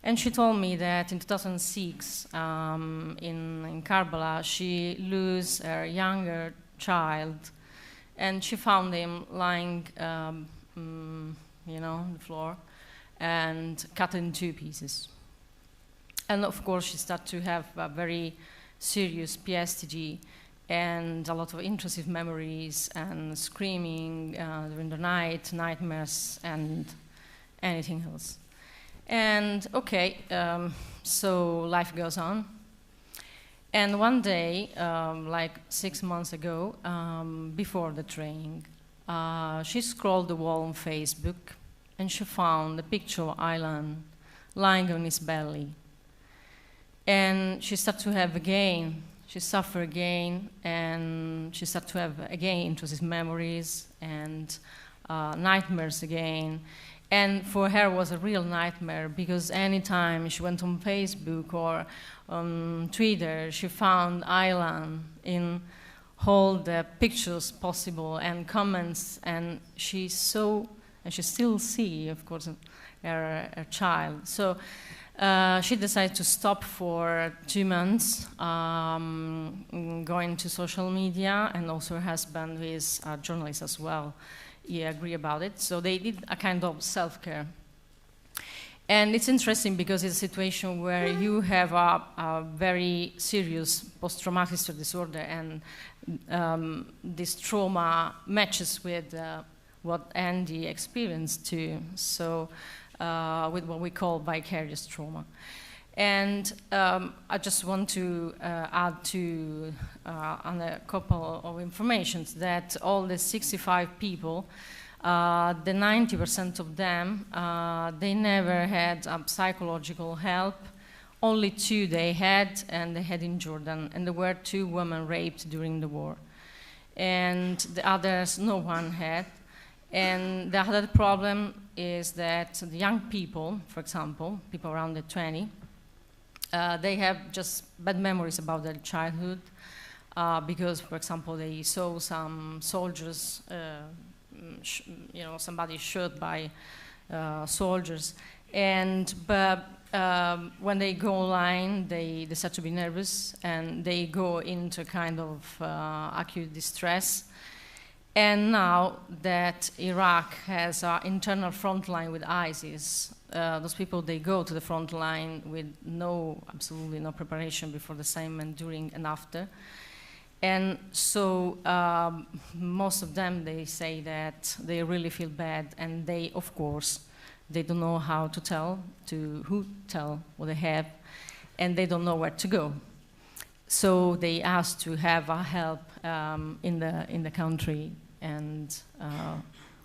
And she told me that in 2006, in Karbala, she lost her younger child, and she found him lying, you know, on the floor, and cut in 2 pieces. And of course, she started to have a very serious PTSD, and a lot of intrusive memories, and screaming during the night, nightmares, and anything else. And okay, so life goes on. And one day, like 6 months ago, before the training, she scrolled the wall on Facebook, and she found a picture of Aylan lying on his belly. And she started to have again, she suffered again, and she started to have again intrusive memories and nightmares again. And for her it was a real nightmare, because anytime she went on Facebook or on Twitter, she found Aylan in all the pictures possible and comments, and she saw, and she still see, of course, her child. So she decided to stop for 2 months, going to social media, and also her husband, who is a journalist as well, he agreed about it. So they did a kind of self-care. And it's interesting because it's a situation where you have a very serious post-traumatic stress disorder, and this trauma matches with what Andy experienced too, so with what we call vicarious trauma. And I just want to add to on a couple of informations that all the 65 people, the 90% of them, they never had psychological help. Only 2 they had, and they had in Jordan, and there were 2 women raped during the war. And the others, no one had. And the other problem is that the young people, for example, people around the 20, they have just bad memories about their childhood because, for example, they saw some soldiers, somebody shot by soldiers, but when they go online, they start to be nervous, and they go into kind of acute distress. And now that Iraq has an internal front line with ISIS, those people, they go to the front line with absolutely no preparation before the assignment, during and after. And so most of them, they say that they really feel bad, and they, of course, they don't know how to tell, who tell what they have, and they don't know where to go. So they asked to have help in the country, and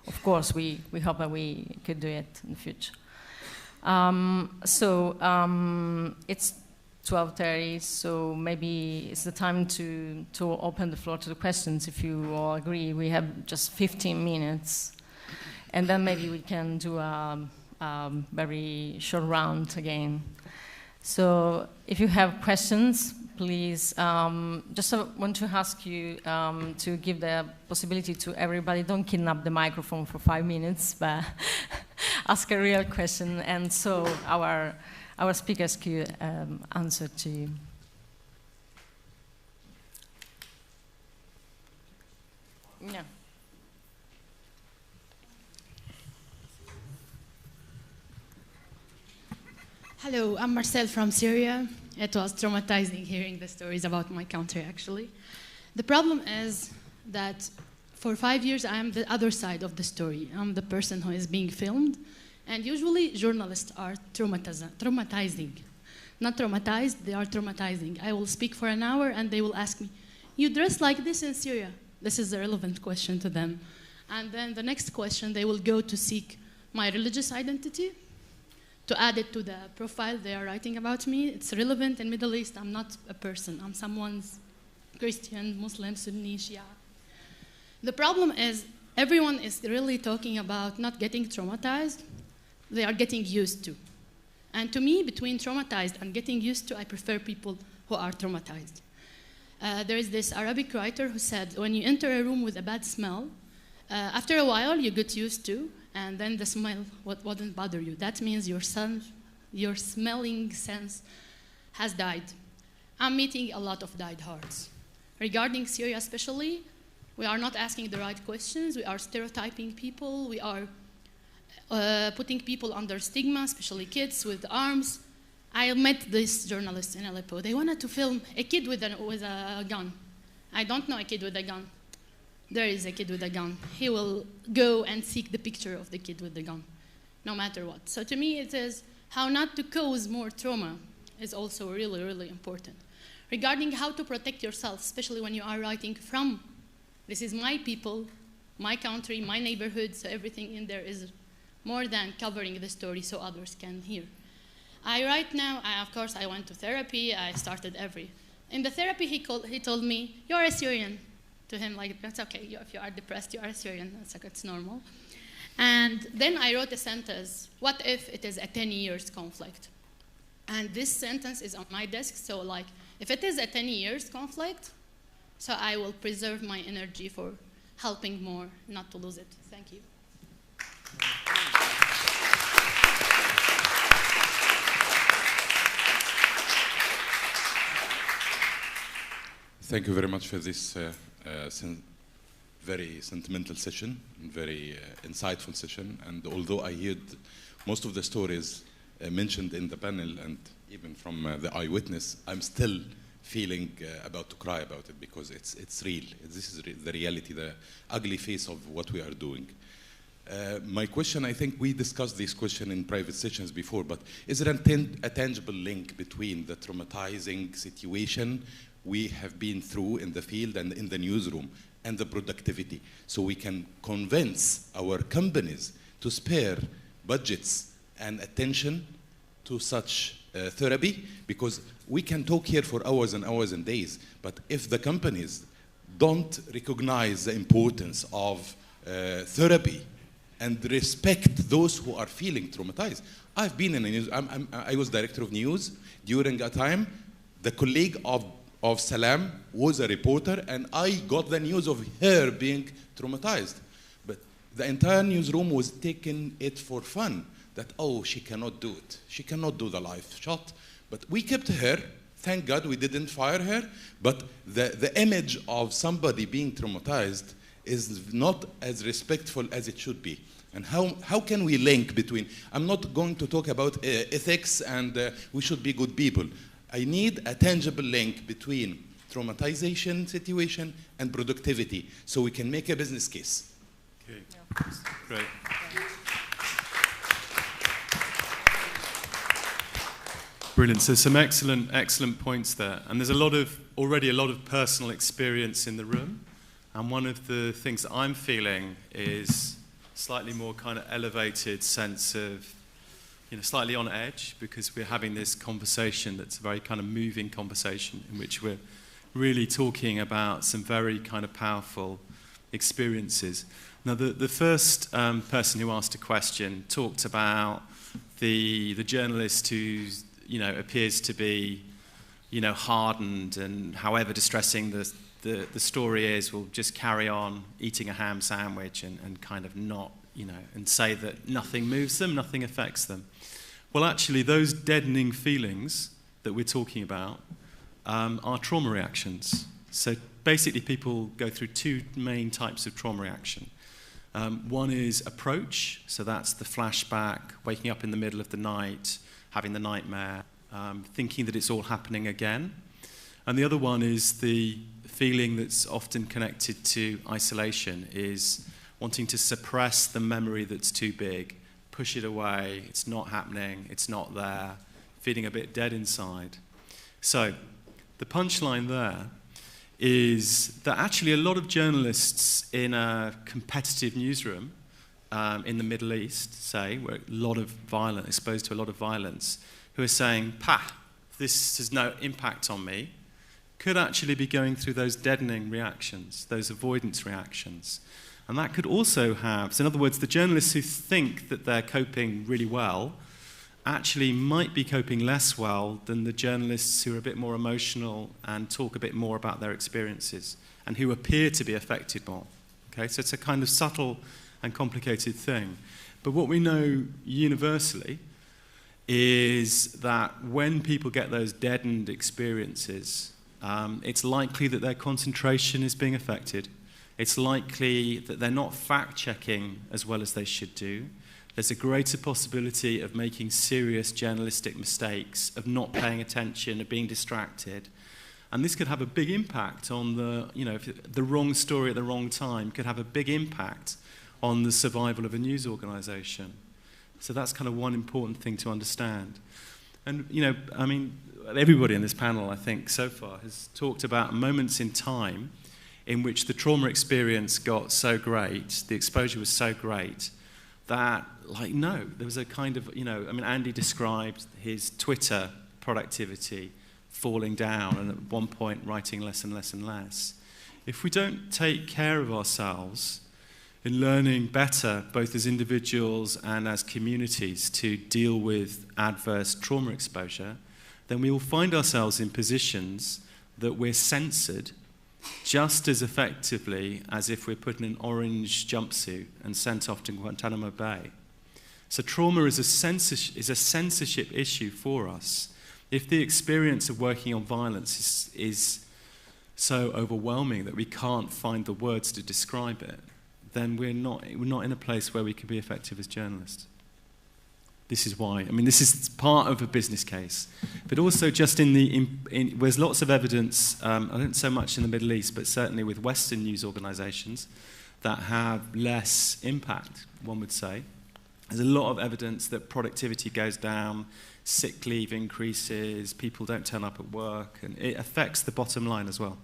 of course we hope that we could do it in the future. It's 12:30, so maybe it's the time to open the floor to the questions. If you all agree, we have just 15 minutes, and then maybe we can do a very short round again. So if you have questions, please, just want to ask you to give the possibility to everybody, don't kidnap the microphone for 5 minutes, but ask a real question, and so our speakers could answer to you. Yeah. Hello, I'm Marcel from Syria. It was traumatizing hearing the stories about my country, actually. The problem is that for 5 years, I am the other side of the story. I'm the person who is being filmed. And usually, journalists are traumatizing. Not traumatized, they are traumatizing. I will speak for an hour, and they will ask me, you dress like this in Syria? This is a relevant question to them. And then the next question, they will go to seek my religious identity, to add it to the profile they are writing about me. It's relevant in Middle East. I'm not a person. I'm someone's Christian, Muslim, Sunni, Shia. The problem is everyone is really talking about not getting traumatized. They are getting used to. And to me, between traumatized and getting used to, I prefer people who are traumatized. There is this Arabic writer who said, when you enter a room with a bad smell, after a while you get used to, and then the smell wouldn't bother you. That means your smelling sense has died. I'm meeting a lot of died hearts. Regarding Syria especially, we are not asking the right questions. We are stereotyping people. We are putting people under stigma, especially kids with arms. I met this journalist in Aleppo. They wanted to film a kid with a gun. I don't know a kid with a gun. There is a kid with a gun. He will go and seek the picture of the kid with the gun, no matter what. So to me, it is how not to cause more trauma is also really, really important. Regarding how to protect yourself, especially when you are writing this is my people, my country, my neighborhood, so everything in there is more than covering the story so others can hear. Right now, of course, I went to therapy. I started in the therapy, he told me, "You're a Syrian." To him, like, that's okay. If you are depressed, you are a Syrian. That's like, it's normal. And then I wrote a sentence, what if it is a 10 years conflict? And this sentence is on my desk, so like, if it is a 10 years conflict, so I will preserve my energy for helping more, not to lose it. Thank you. Thank you very much for this very sentimental session, very insightful session. And although I heard most of the stories mentioned in the panel and even from the eyewitness, I'm still feeling about to cry about it because it's real. This is the reality, the ugly face of what we are doing. My question, I think we discussed this question in private sessions before, but is there a tangible link between the traumatizing situation we have been through in the field and in the newsroom and the productivity, so we can convince our companies to spare budgets and attention to such therapy? Because we can talk here for hours and hours and days, but if the companies don't recognize the importance of therapy and respect those who are feeling traumatized. I've been in a news, I was director of news during a time. The colleague of Salam was a reporter, and I got the news of her being traumatized. But the entire newsroom was taking it for fun, that, oh, she cannot do it. She cannot do the live shot. But we kept her. Thank God we didn't fire her. But the image of somebody being traumatized is not as respectful as it should be. And how can we link between, I'm not going to talk about ethics and we should be good people. I need a tangible link between traumatization situation and productivity so we can make a business case. Okay, great. Brilliant. So some excellent points there. And there's already a lot of personal experience in the room. And one of the things that I'm feeling is slightly more kind of elevated sense of, slightly on edge, because we're having this conversation that's a very kind of moving conversation in which we're really talking about some very kind of powerful experiences. Now, the first person who asked a question talked about the journalist who, appears to be, hardened, and however distressing the story is, will just carry on eating a ham sandwich and kind of not, and say that nothing moves them, nothing affects them. Well, actually, those deadening feelings that we're talking about are trauma reactions. So basically, people go through two main types of trauma reaction. One is approach, so that's the flashback, waking up in the middle of the night, having the nightmare, thinking that it's all happening again. And the other one is the feeling that's often connected to isolation, is wanting to suppress the memory that's too big, push it away, it's not happening, it's not there, feeling a bit dead inside. So the punchline there is that actually a lot of journalists in a competitive newsroom in the Middle East, say, where exposed to a lot of violence, who are saying, this has no impact on me, could actually be going through those deadening reactions, those avoidance reactions. And that could also have, so in other words, the journalists who think that they're coping really well actually might be coping less well than the journalists who are a bit more emotional and talk a bit more about their experiences and who appear to be affected more. Okay, so it's a kind of subtle and complicated thing. But what we know universally is that when people get those deadened experiences, it's likely that their concentration is being affected. It's likely that they're not fact-checking as well as they should do. There's a greater possibility of making serious journalistic mistakes, of not paying attention, of being distracted. And this could have a big impact on the wrong story at the wrong time could have a big impact on the survival of a news organization. So that's kind of one important thing to understand. And, everybody in this panel, I think, so far has talked about moments in time in which the trauma experience got so great, the exposure was so great, that like, no, there was a kind of, you know, I mean, Andy described his Twitter productivity falling down and at one point writing less and less and less. If we don't take care of ourselves in learning better, both as individuals and as communities, to deal with adverse trauma exposure, then we will find ourselves in positions that we're censored just as effectively as if we're put in an orange jumpsuit and sent off to Guantanamo Bay. So trauma is a censorship issue for us. If the experience of working on violence is so overwhelming that we can't find the words to describe it, then we're not in a place where we can be effective as journalists. This is why. I mean, this is part of a business case. But also just there's lots of evidence, I don't so much in the Middle East, but certainly with Western news organizations that have less impact, one would say. There's a lot of evidence that productivity goes down, sick leave increases, people don't turn up at work, and it affects the bottom line as well.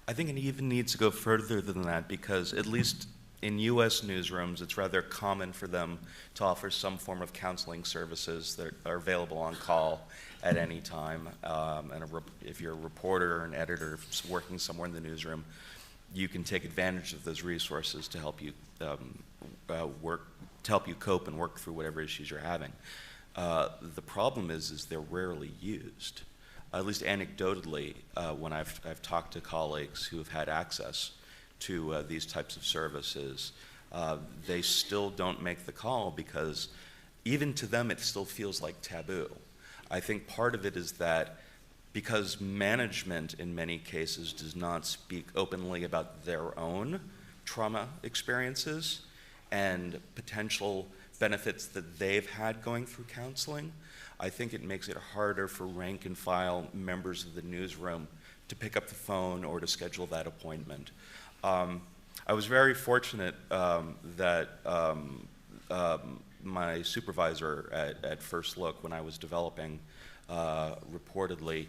I think it even needs to go further than that, because at least in US newsrooms, it's rather common for them to offer some form of counseling services that are available on call at any time. If you're a reporter or an editor working somewhere in the newsroom, you can take advantage of those resources to help you cope and work through whatever issues you're having. The problem is they're rarely used. At least anecdotally, when I've talked to colleagues who have had access to these types of services, they still don't make the call because even to them it still feels like taboo. I think part of it is that because management in many cases does not speak openly about their own trauma experiences and potential benefits that they've had going through counseling, I think it makes it harder for rank and file members of the newsroom to pick up the phone or to schedule that appointment. I was very fortunate that my supervisor at First Look, when I was developing reportedly,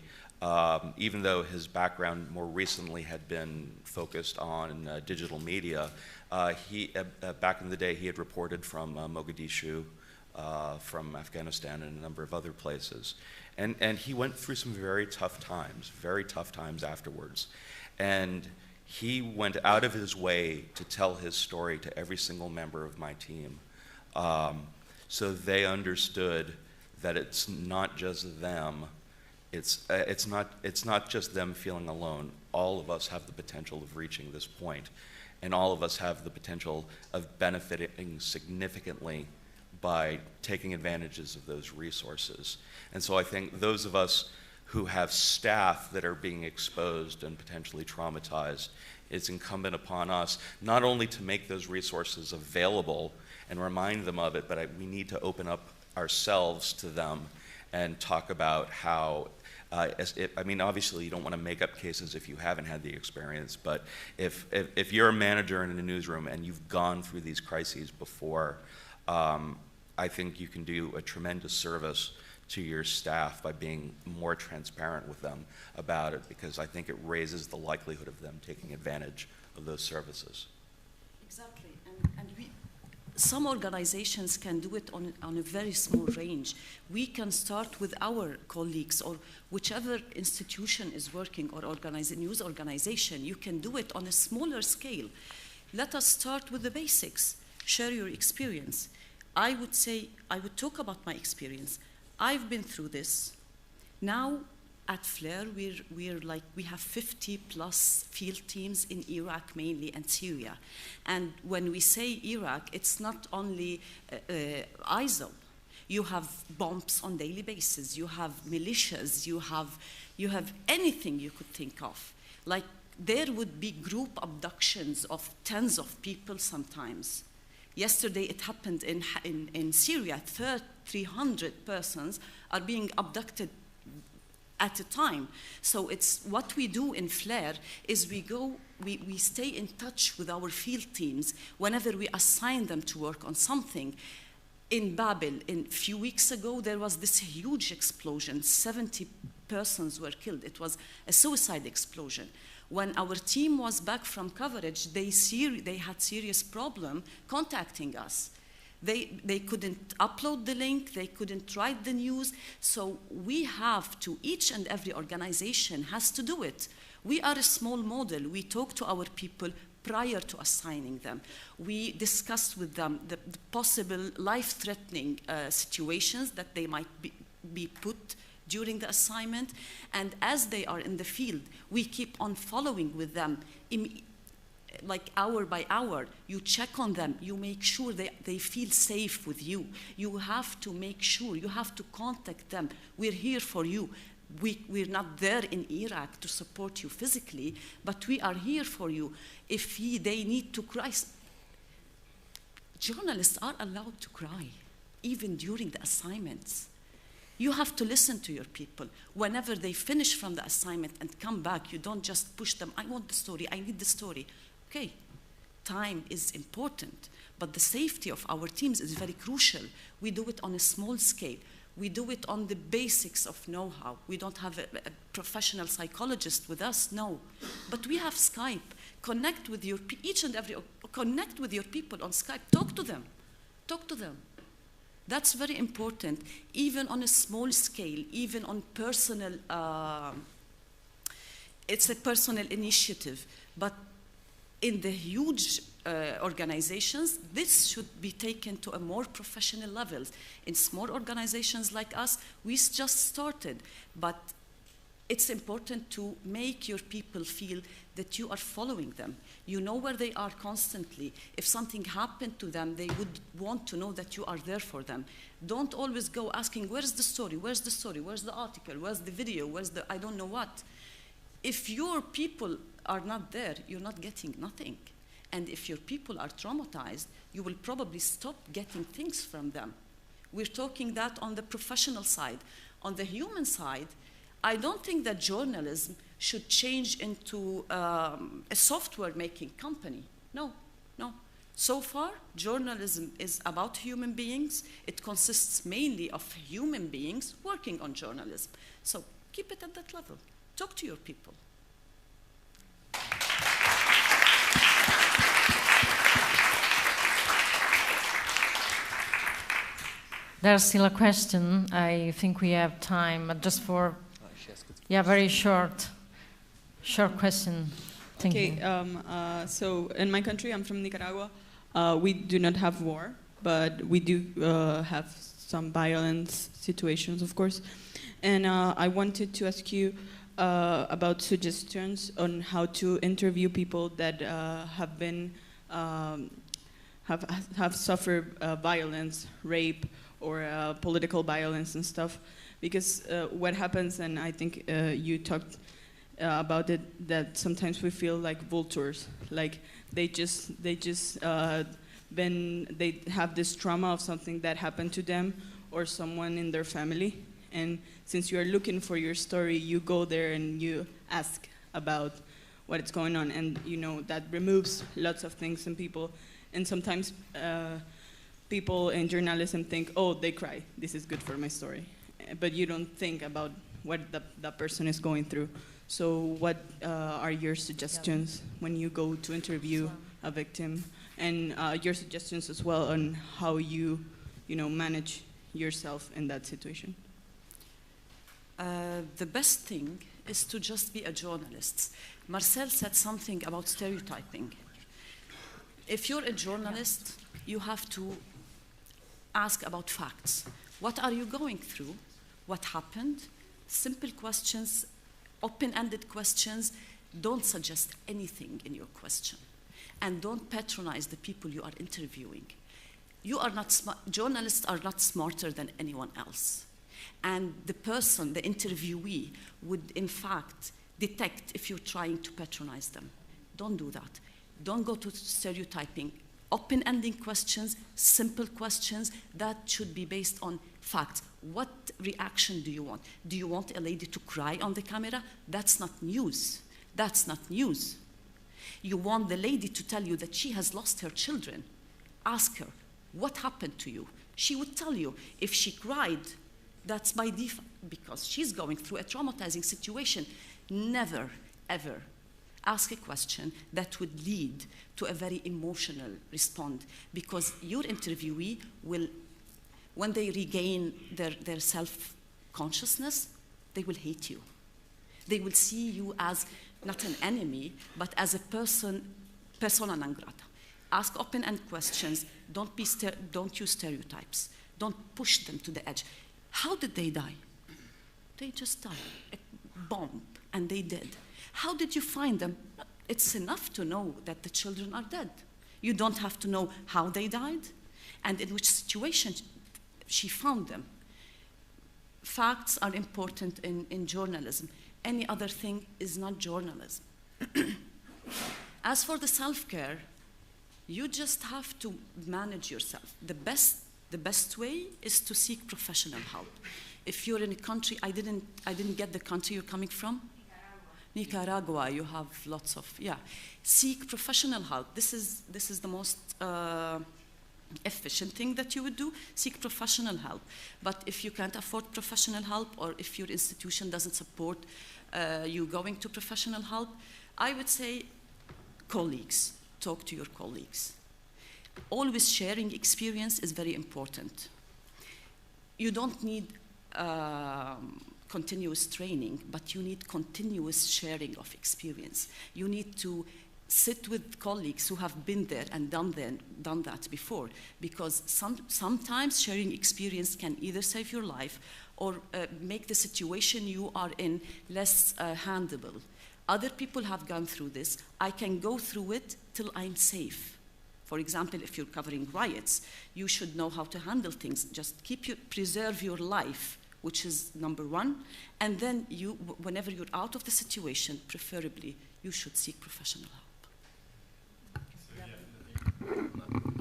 even though his background more recently had been focused on digital media, back in the day he had reported from Mogadishu, from Afghanistan and a number of other places. And he went through some very tough times afterwards. And he went out of his way to tell his story to every single member of my team. So they understood that it's not just them, it's not just them feeling alone. All of us have the potential of reaching this point, and all of us have the potential of benefiting significantly by taking advantages of those resources. And so I think those of us who have staff that are being exposed and potentially traumatized, it's incumbent upon us not only to make those resources available and remind them of it, but we need to open up ourselves to them and talk about how, I mean, obviously you don't want to make up cases if you haven't had the experience, but if you're a manager in a newsroom and you've gone through these crises before, I think you can do a tremendous service to your staff by being more transparent with them about it, because I think it raises the likelihood of them taking advantage of those services. Exactly, and some organizations can do it on a very small range. We can start with our colleagues or whichever institution is working or news organization. You can do it on a smaller scale. Let us start with the basics. Share your experience. I would say, I would talk about my experience. I've been through this. Now at FLAIR, we have 50 plus field teams in Iraq mainly and Syria. And when we say Iraq, it's not only ISIL. You have bombs on daily basis. You have militias. You have anything you could think of. Like there would be group abductions of tens of people sometimes. Yesterday it happened in Syria. 300 persons are being abducted at a time. So it's what we do in FLAIR is we stay in touch with our field teams whenever we assign them to work on something. In Babel, a few weeks ago, there was this huge explosion. 70 persons were killed. It was a suicide explosion. When our team was back from coverage, they had serious problem contacting us. They couldn't upload the link, they couldn't write the news, so we have to, each and every organization has to do it. We are a small model. We talk to our people prior to assigning them. We discuss with them the possible life-threatening situations that they might be put during the assignment, and as they are in the field, we keep on following with them like hour by hour. You check on them, you make sure they feel safe with you. You have to make sure, you have to contact them. We're here for you. We're not there in Iraq to support you physically, but we are here for you. If they need to cry, journalists are allowed to cry, even during the assignments. You have to listen to your people. Whenever they finish from the assignment and come back, you don't just push them, I want the story, I need the story. Okay, time is important, but the safety of our teams is very crucial. We do it on a small scale. We do it on the basics of know-how. We don't have a professional psychologist with us, no. But we have Skype. Connect with connect with your people on Skype. Talk to them. Talk to them. That's very important, even on a small scale, even on personal, it's a personal initiative. But in the huge organizations, this should be taken to a more professional level. In small organizations like us, we just started, but it's important to make your people feel that you are following them. You know where they are constantly. If something happened to them, they would want to know that you are there for them. Don't always go asking, where's the story, where's the story, where's the article, where's the video, where's the I don't know what. If your people are not there, you're not getting nothing. And if your people are traumatized, you will probably stop getting things from them. We're talking that on the professional side. On the human side, I don't think that journalism should change into a software making company. No, no. So far, journalism is about human beings. It consists mainly of human beings working on journalism. So keep it at that level. Talk to your people. There's still a question. I think we have time, but just for, yeah, very short question. Thank you. So in my country, I'm from Nicaragua. We do not have war, but we do have some violence situations, of course. And I wanted to ask you about suggestions on how to interview people that have suffered violence, rape, or political violence and stuff. Because what happens, and I think you talked about it, that sometimes we feel like vultures, like they have this trauma of something that happened to them or someone in their family, and since you are looking for your story, you go there and you ask about what's going on, and you know that removes lots of things in people, and sometimes people in journalism think, oh, they cry, this is good for my story, but you don't think about what that person is going through. So what are your suggestions when you go to interview a victim, and your suggestions as well on how you manage yourself in that situation? The best thing is to just be a journalist. Marcel said something about stereotyping. If you're a journalist, you have to ask about facts. What are you going through? What happened? Simple questions, open-ended questions. Don't suggest anything in your question. And don't patronize the people you are interviewing. You are not journalists are not smarter than anyone else. And the person, the interviewee, would in fact detect if you're trying to patronize them. Don't do that. Don't go to stereotyping. Open-ending questions, simple questions that should be based on facts. What reaction do you want? Do you want a lady to cry on the camera? That's not news. That's not news. You want the lady to tell you that she has lost her children. Ask her, what happened to you? She would tell you. If she cried, That's by default, because she's going through a traumatizing situation. Never, ever ask a question that would lead to a very emotional response, because your interviewee will, when they regain their self-consciousness, they will hate you. They will see you as not an enemy, but as a person, persona non grata. Ask open-end questions. Don't use stereotypes. Don't push them to the edge. How did they die? They just died. A bomb, and they did. How did you find them? It's enough to know that the children are dead. You don't have to know how they died and in which situation she found them. Facts are important in journalism. Any other thing is not journalism. As for the self-care, you just have to manage yourself. The best way is to seek professional help. If you're in a country, I didn't get the country you're coming from. Nicaragua, you have lots of, yeah. Seek professional help. This is the most efficient thing that you would do. Seek professional help. But if you can't afford professional help, or if your institution doesn't support you going to professional help, I would say colleagues. Talk to your colleagues. Always sharing experience is very important. You don't need continuous training, but you need continuous sharing of experience. You need to sit with colleagues who have been there and done that before, because sometimes sharing experience can either save your life or make the situation you are in less handleable. Other people have gone through this. I can go through it till I'm safe. For example, if you're covering riots, you should know how to handle things. Just preserve your life, which is number one. And then whenever you're out of the situation, preferably, you should seek professional help.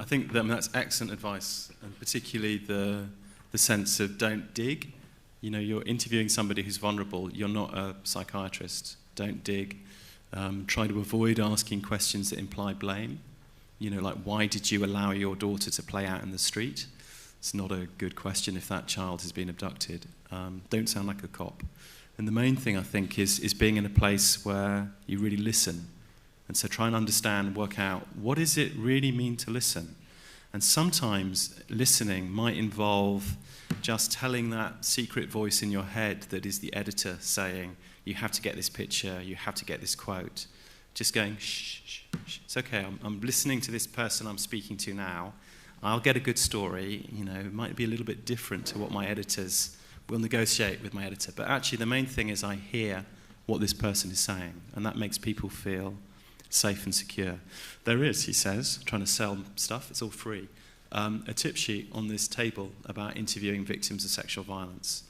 I think that's excellent advice, and particularly the sense of don't dig. You know, you're interviewing somebody who's vulnerable. You're not a psychiatrist. Don't dig. Try to avoid asking questions that imply blame. You know, like, why did you allow your daughter to play out in the street? It's not a good question if that child has been abducted. Don't sound like a cop. And the main thing, I think, is being in a place where you really listen. And so try and understand, work out, what does it really mean to listen? And sometimes listening might involve just telling that secret voice in your head that is the editor saying, you have to get this picture, you have to get this quote. Just going, shh, shh, shh. It's okay, I'm listening to this person I'm speaking to now. I'll get a good story. You know, it might be a little bit different to what my editors will negotiate with my editor. But actually, the main thing is I hear what this person is saying, and that makes people feel safe and secure. There is, he says, trying to sell stuff, it's all free, a tip sheet on this table about interviewing victims of sexual violence.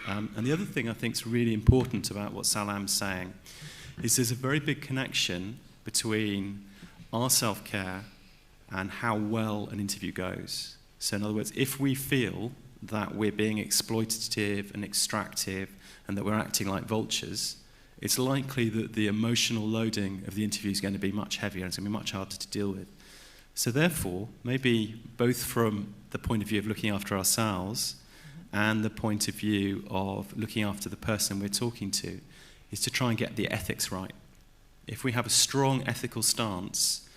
And the other thing I think is really important about what Salam's saying is there's a very big connection between our self-care and how well an interview goes. So in other words, if we feel that we're being exploitative and extractive and that we're acting like vultures, it's likely that the emotional loading of the interview is going to be much heavier and it's going to be much harder to deal with. So therefore, maybe both from the point of view of looking after ourselves and the point of view of looking after the person we're talking to, is to try and get the ethics right. If we have a strong ethical stance,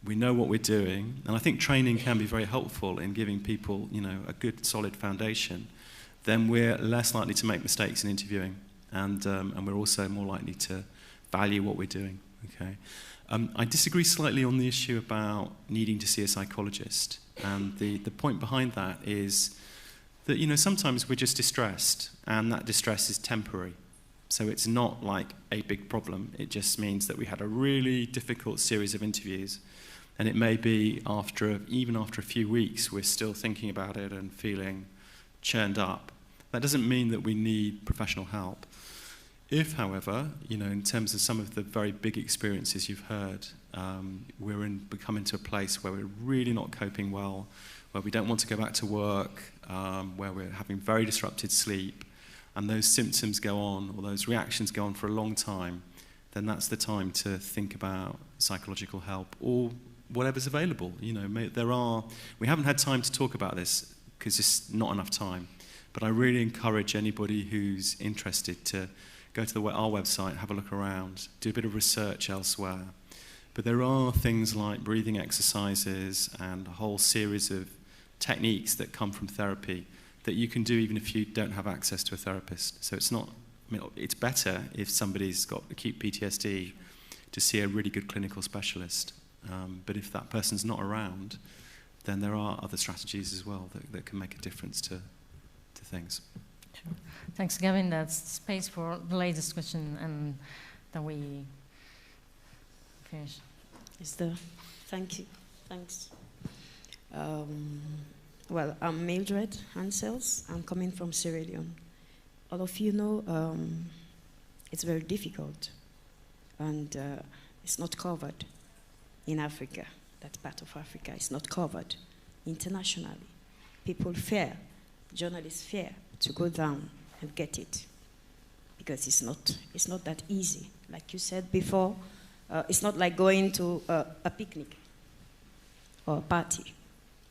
we know what we're doing, and I think training can be very helpful in giving people, you know, a good solid foundation, then we're less likely to make mistakes in interviewing, and we're also more likely to value what we're doing. Okay. I disagree slightly on the issue about needing to see a psychologist, and the point behind that is that, you know, sometimes we're just distressed, and that distress is temporary. So it's not like a big problem. It just means that we had a really difficult series of interviews, and it may be even after a few weeks, we're still thinking about it and feeling churned up. That doesn't mean that we need professional help. If, however, you know, in terms of some of the very big experiences you've heard, we're becoming to a place where we're really not coping well, where we don't want to go back to work, where we're having very disrupted sleep, and those symptoms go on, or those reactions go on for a long time, then that's the time to think about psychological help or whatever's available. You know, we haven't had time to talk about this because it's not enough time. But I really encourage anybody who's interested to go to our website, have a look around, do a bit of research elsewhere. But there are things like breathing exercises and a whole series of techniques that come from therapy that you can do even if you don't have access to a therapist. So it's not, I mean, it's better if somebody's got acute PTSD to see a really good clinical specialist. But if that person's not around, then there are other strategies as well that can make a difference to things. Sure. Thanks, Gavin. That's space for the latest question, and then we finish. Thank you. Thanks. Well, I'm Mildred Hansels. I'm coming from Sierra Leone. All of you know it's very difficult, and it's not covered in Africa. That part of Africa is not covered internationally. People fear, journalists fear to go down and get it because it's not that easy. Like you said before, it's not like going to a picnic or a party.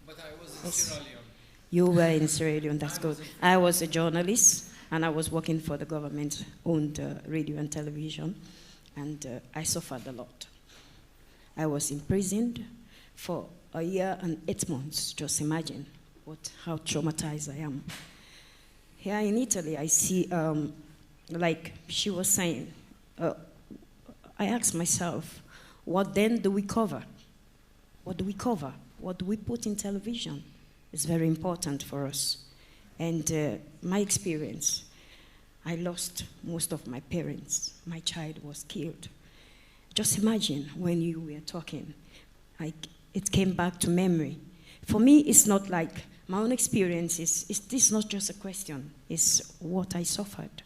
But I was in Sierra Leone. You were in Sierra Leone, that's good. I was a journalist, and I was working for the government-owned radio and television, and I suffered a lot. I was imprisoned for a year and 8 months. Just imagine how traumatized I am. Here in Italy, I see, like she was saying, I asked myself, what then do we cover? What do we cover? What do we put in television? It's very important for us. And my experience, I lost most of my parents. My child was killed. Just imagine when you were talking, it came back to memory. For me, it's not like my own experience. This is not just a question. It's what I suffered.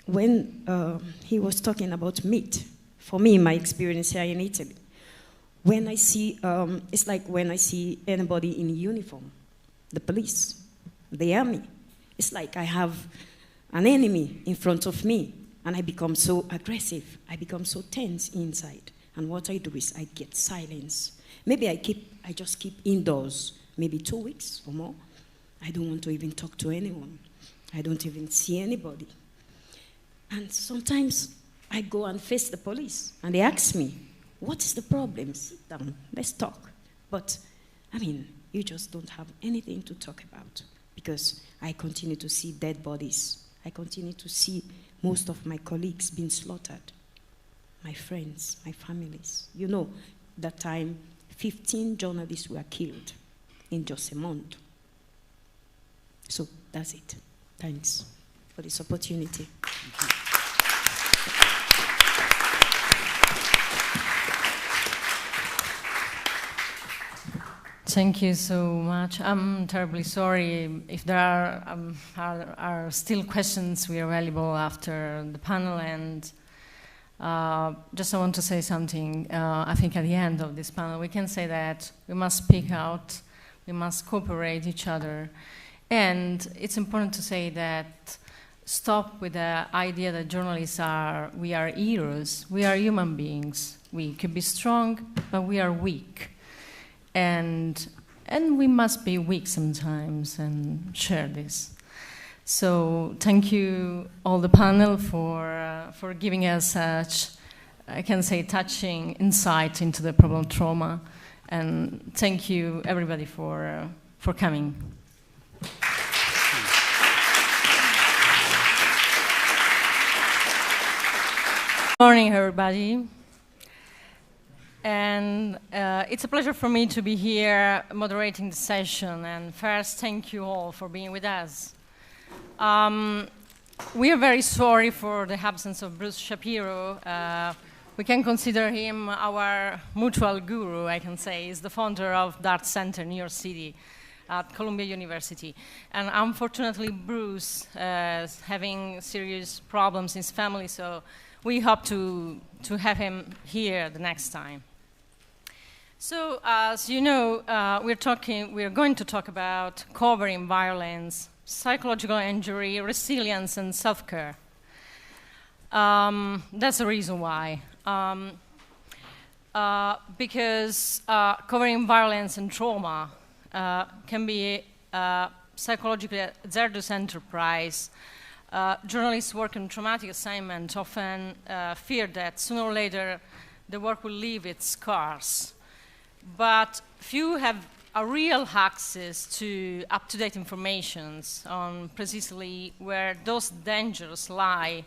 When he was talking about meat, for me, my experience here in Italy, when I see, it's like when I see anybody in uniform, the police, the army, it's like I have an enemy in front of me, and I become so aggressive. I become so tense inside. And what I do is I get silence. Maybe I just keep indoors, maybe 2 weeks or more. I don't want to even talk to anyone. I don't even see anybody. And sometimes I go and face the police, and they ask me, what is the problem? Sit down, let's talk. But, I mean, you just don't have anything to talk about because I continue to see dead bodies. I continue to see most of my colleagues being slaughtered, my friends, my families. You know, that time, 15 journalists were killed in just a month. So that's it. Thanks for this opportunity. Thank you so much. I'm terribly sorry if there are still questions. We are available after the panel, and just I want to say something. I think at the end of this panel we can say that we must speak out, we must cooperate each other, and it's important to say that stop with the idea that journalists we are heroes. We are human beings. We could be strong, but we are weak. And we must be weak sometimes and share this. So thank you all the panel for giving us such, I can say, touching insight into the problem of trauma. And thank you everybody for coming. Good morning, everybody. And it's a pleasure for me to be here moderating the session. And first, thank you all for being with us. We are very sorry for the absence of Bruce Shapiro. We can consider him our mutual guru, I can say. He's the founder of Dart Center, New York City, at Columbia University. And unfortunately, Bruce is having serious problems in his family, so we hope to have him here the next time. So, as you know, we're going to talk about covering violence, psychological injury, resilience, and self-care. That's the reason why. Because covering violence and trauma can be psychologically hazardous enterprise, journalists working on traumatic assignment often fear that sooner or later the work will leave its scars. But few have a real access to up-to-date information on precisely where those dangers lie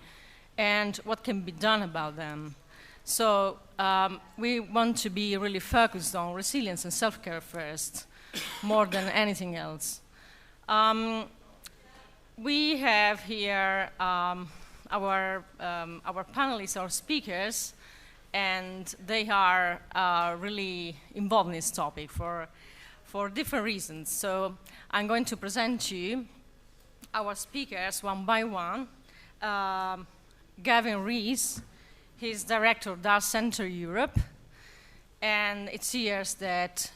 and what can be done about them. So we want to be really focused on resilience and self-care first, more than anything else. We have here our panelists, our speakers, and they are really involved in this topic for different reasons. So I'm going to present you our speakers one by one. Gavin Rees, he's director of Dart Center Europe, and it's years that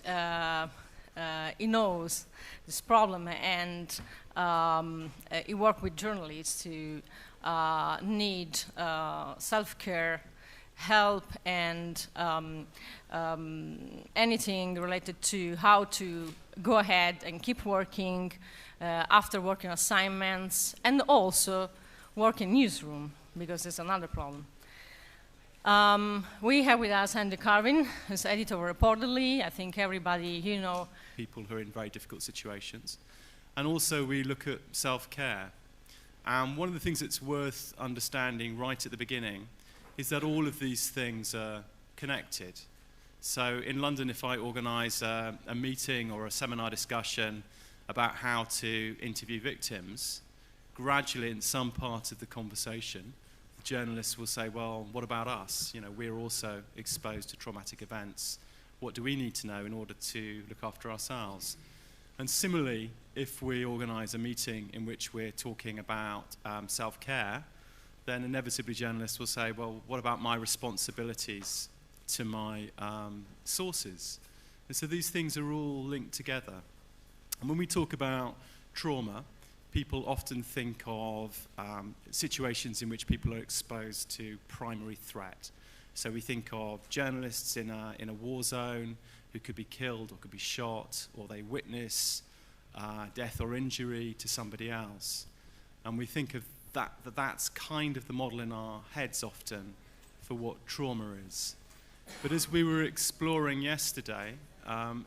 he knows this problem, and he worked with journalists who need self-care help and anything related to how to go ahead and keep working after working assignments, and also work in newsroom, because it's another problem. We have with us Andy Carvin, who's editor of Reportedly. I think everybody, you know. People who are in very difficult situations. And also we look at self-care. And one of the things that's worth understanding right at the beginning is that all of these things are connected. So in London, if I organise a meeting or a seminar discussion about how to interview victims, gradually in some part of the conversation, the journalists will say, well, what about us? You know, we're also exposed to traumatic events. What do we need to know in order to look after ourselves? And similarly, if we organise a meeting in which we're talking about self-care, then inevitably journalists will say, well, what about my responsibilities to my sources? And so these things are all linked together. And when we talk about trauma, people often think of situations in which people are exposed to primary threat. So we think of journalists in a war zone who could be killed or could be shot, or they witness death or injury to somebody else. And we think of that's kind of the model in our heads often for what trauma is. But as we were exploring yesterday,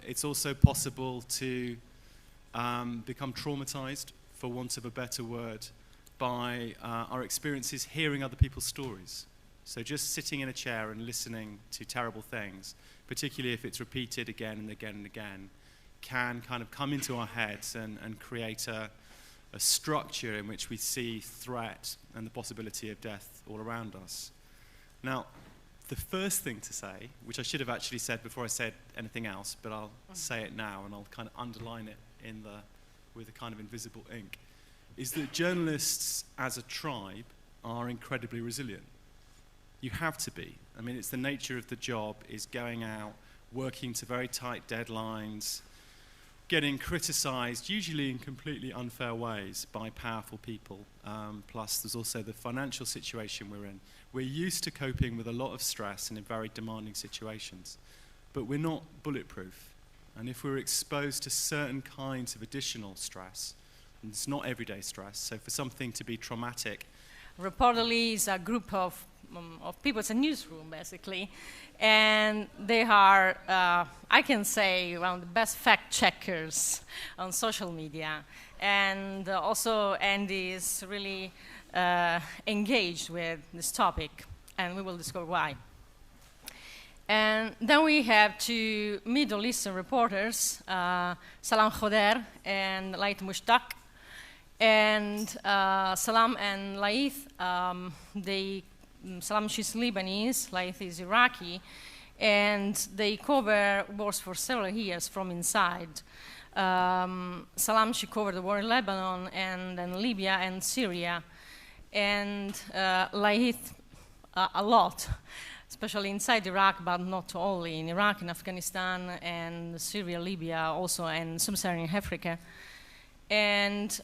it's also possible to become traumatized, for want of a better word, by our experiences hearing other people's stories. So just sitting in a chair and listening to terrible things, particularly if it's repeated again and again and again, can kind of come into our heads and create a structure in which we see threat and the possibility of death all around us. Now, the first thing to say, which I should have actually said before I said anything else, but I'll say it now and I'll kind of underline it with a kind of invisible ink, is that journalists as a tribe are incredibly resilient. You have to be. I mean, it's the nature of the job, is going out, working to very tight deadlines, getting criticized, usually in completely unfair ways, by powerful people. Plus, there's also the financial situation we're in. We're used to coping with a lot of stress and in very demanding situations, but we're not bulletproof. And if we're exposed to certain kinds of additional stress, and it's not everyday stress, so for something to be traumatic. Reportedly is a group of people, it's a newsroom basically, and they are, I can say, one of the best fact checkers on social media. And also Andy is really engaged with this topic, and we will discover why. And then we have two Middle Eastern reporters, Salam Khoder and Laith Mushtaq. And Salam and Laith, Salam, she's Lebanese, Laith is Iraqi, and they cover wars for several years from inside. Salam, she covered the war in Lebanon and then Libya and Syria, and Laith a lot, especially inside Iraq, but not only in Iraq, in Afghanistan, and Syria, Libya, also, and sub-Saharan Africa. And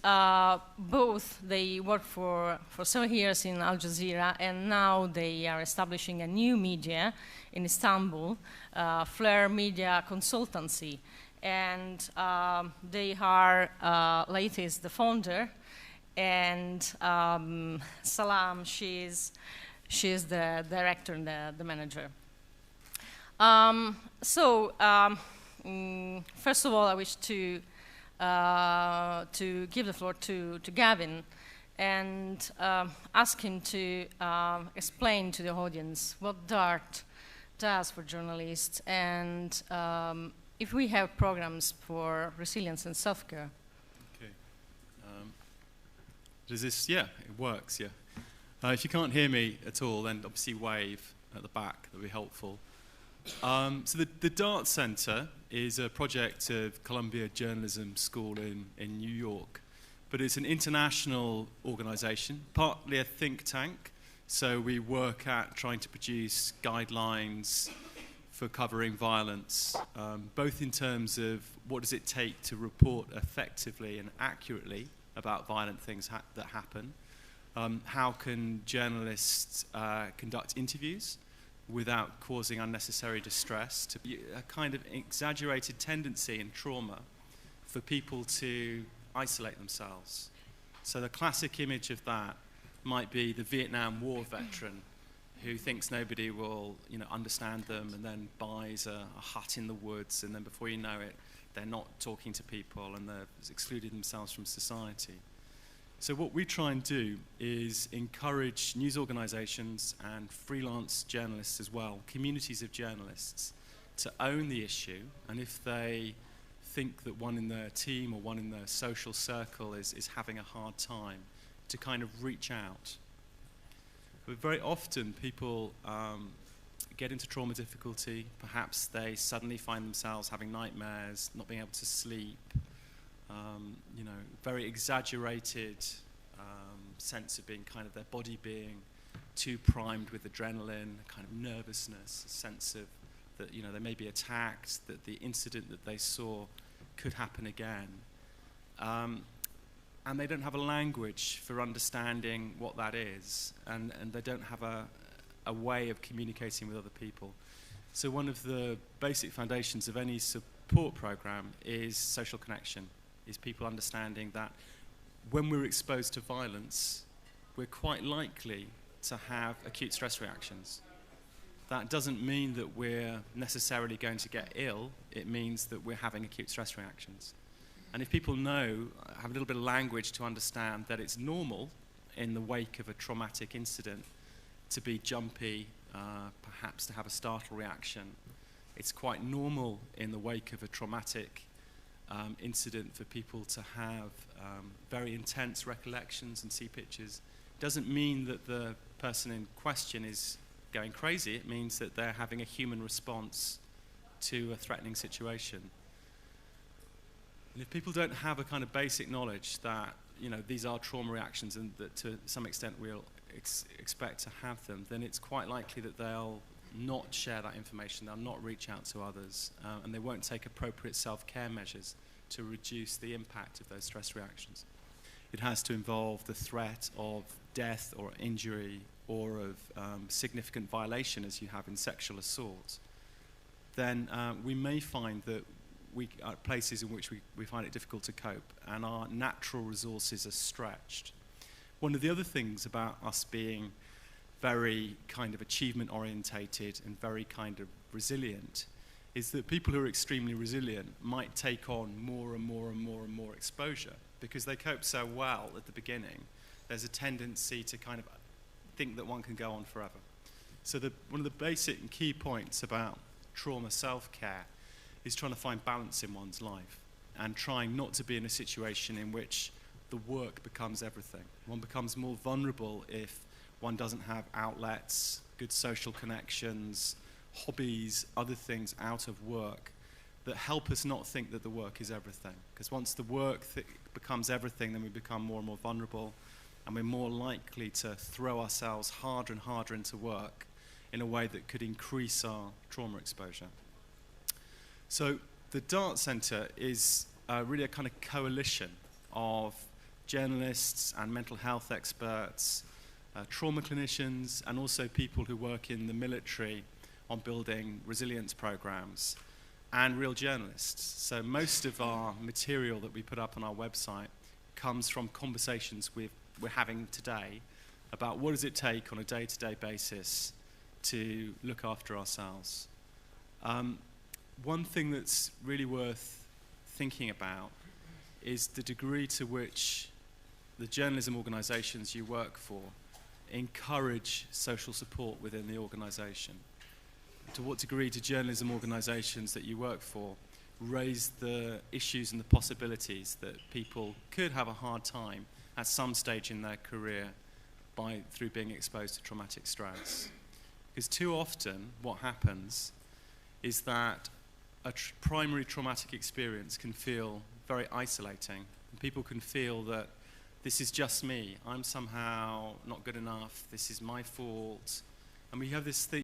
both, they worked for several years in Al Jazeera, and now they are establishing a new media in Istanbul, Flare Media Consultancy. And they are, Laith is the founder, and Salam, she's the director and the manager. First of all, I wish to give the floor to Gavin and ask him to explain to the audience what DART does for journalists, and if we have programs for resilience and self-care. Okay. Does this? Yeah, it works. Yeah. If you can't hear me at all, then obviously wave at the back. That would be helpful. So the DART Center is a project of Columbia Journalism School in New York, but it's an international organization, partly a think tank. So we work at trying to produce guidelines for covering violence, both in terms of what does it take to report effectively and accurately about violent things that happen. How can journalists conduct interviews without causing unnecessary distress, to be a kind of exaggerated tendency in trauma for people to isolate themselves. So the classic image of that might be the Vietnam War veteran who thinks nobody will, understand them, and then buys a hut in the woods, and then before you know it, they're not talking to people and they've excluded themselves from society. So what we try and do is encourage news organizations and freelance journalists as well, communities of journalists, to own the issue, and if they think that one in their team or one in their social circle is having a hard time, to kind of reach out. But very often people get into trauma difficulty. Perhaps they suddenly find themselves having nightmares, not being able to sleep, very exaggerated sense of being kind of their body being too primed with adrenaline, kind of nervousness, a sense of that, they may be attacked, that the incident that they saw could happen again. And they don't have a language for understanding what that is, and they don't have a way of communicating with other people. So one of the basic foundations of any support program is social connection, is people understanding that when we're exposed to violence, we're quite likely to have acute stress reactions. That doesn't mean that we're necessarily going to get ill, it means that we're having acute stress reactions. And if people have a little bit of language to understand that it's normal in the wake of a traumatic incident to be jumpy, perhaps to have a startle reaction. It's quite normal in the wake of a traumatic incident for people to have very intense recollections and see pictures. Doesn't mean that the person in question is going crazy. It means that they're having a human response to a threatening situation. And if people don't have a kind of basic knowledge that these are trauma reactions and that to some extent we'll expect to have them, then it's quite likely that they'll not share that information, they'll not reach out to others, and they won't take appropriate self-care measures to reduce the impact of those stress reactions. It has to involve the threat of death or injury or of significant violation, as you have in sexual assault. Then we may find that we are places in which we find it difficult to cope, and our natural resources are stretched. One of the other things about us being very kind of achievement orientated and very kind of resilient is that people who are extremely resilient might take on more and more and more and more exposure because they cope so well at the beginning. There's a tendency to kind of think that one can go on forever. So one of the basic and key points about trauma self-care is trying to find balance in one's life and trying not to be in a situation in which the work becomes everything. One becomes more vulnerable if one doesn't have outlets, good social connections, hobbies, other things out of work that help us not think that the work is everything. Because once the work becomes everything, then we become more and more vulnerable, and we're more likely to throw ourselves harder and harder into work in a way that could increase our trauma exposure. So the DART Center is really a kind of coalition of journalists and mental health experts, trauma clinicians, and also people who work in the military on building resilience programs. and real journalists. So most of our material that we put up on our website comes from conversations we're having today about what does it take on a day-to-day basis to look after ourselves. One thing that's really worth thinking about is the degree to which the journalism organisations you work for encourage social support within the organisation. To what degree do journalism organisations that you work for raise the issues and the possibilities that people could have a hard time at some stage in their career through being exposed to traumatic stress? Because too often what happens is that a primary traumatic experience can feel very isolating. And people can feel that this is just me, I'm somehow not good enough, this is my fault. And we have this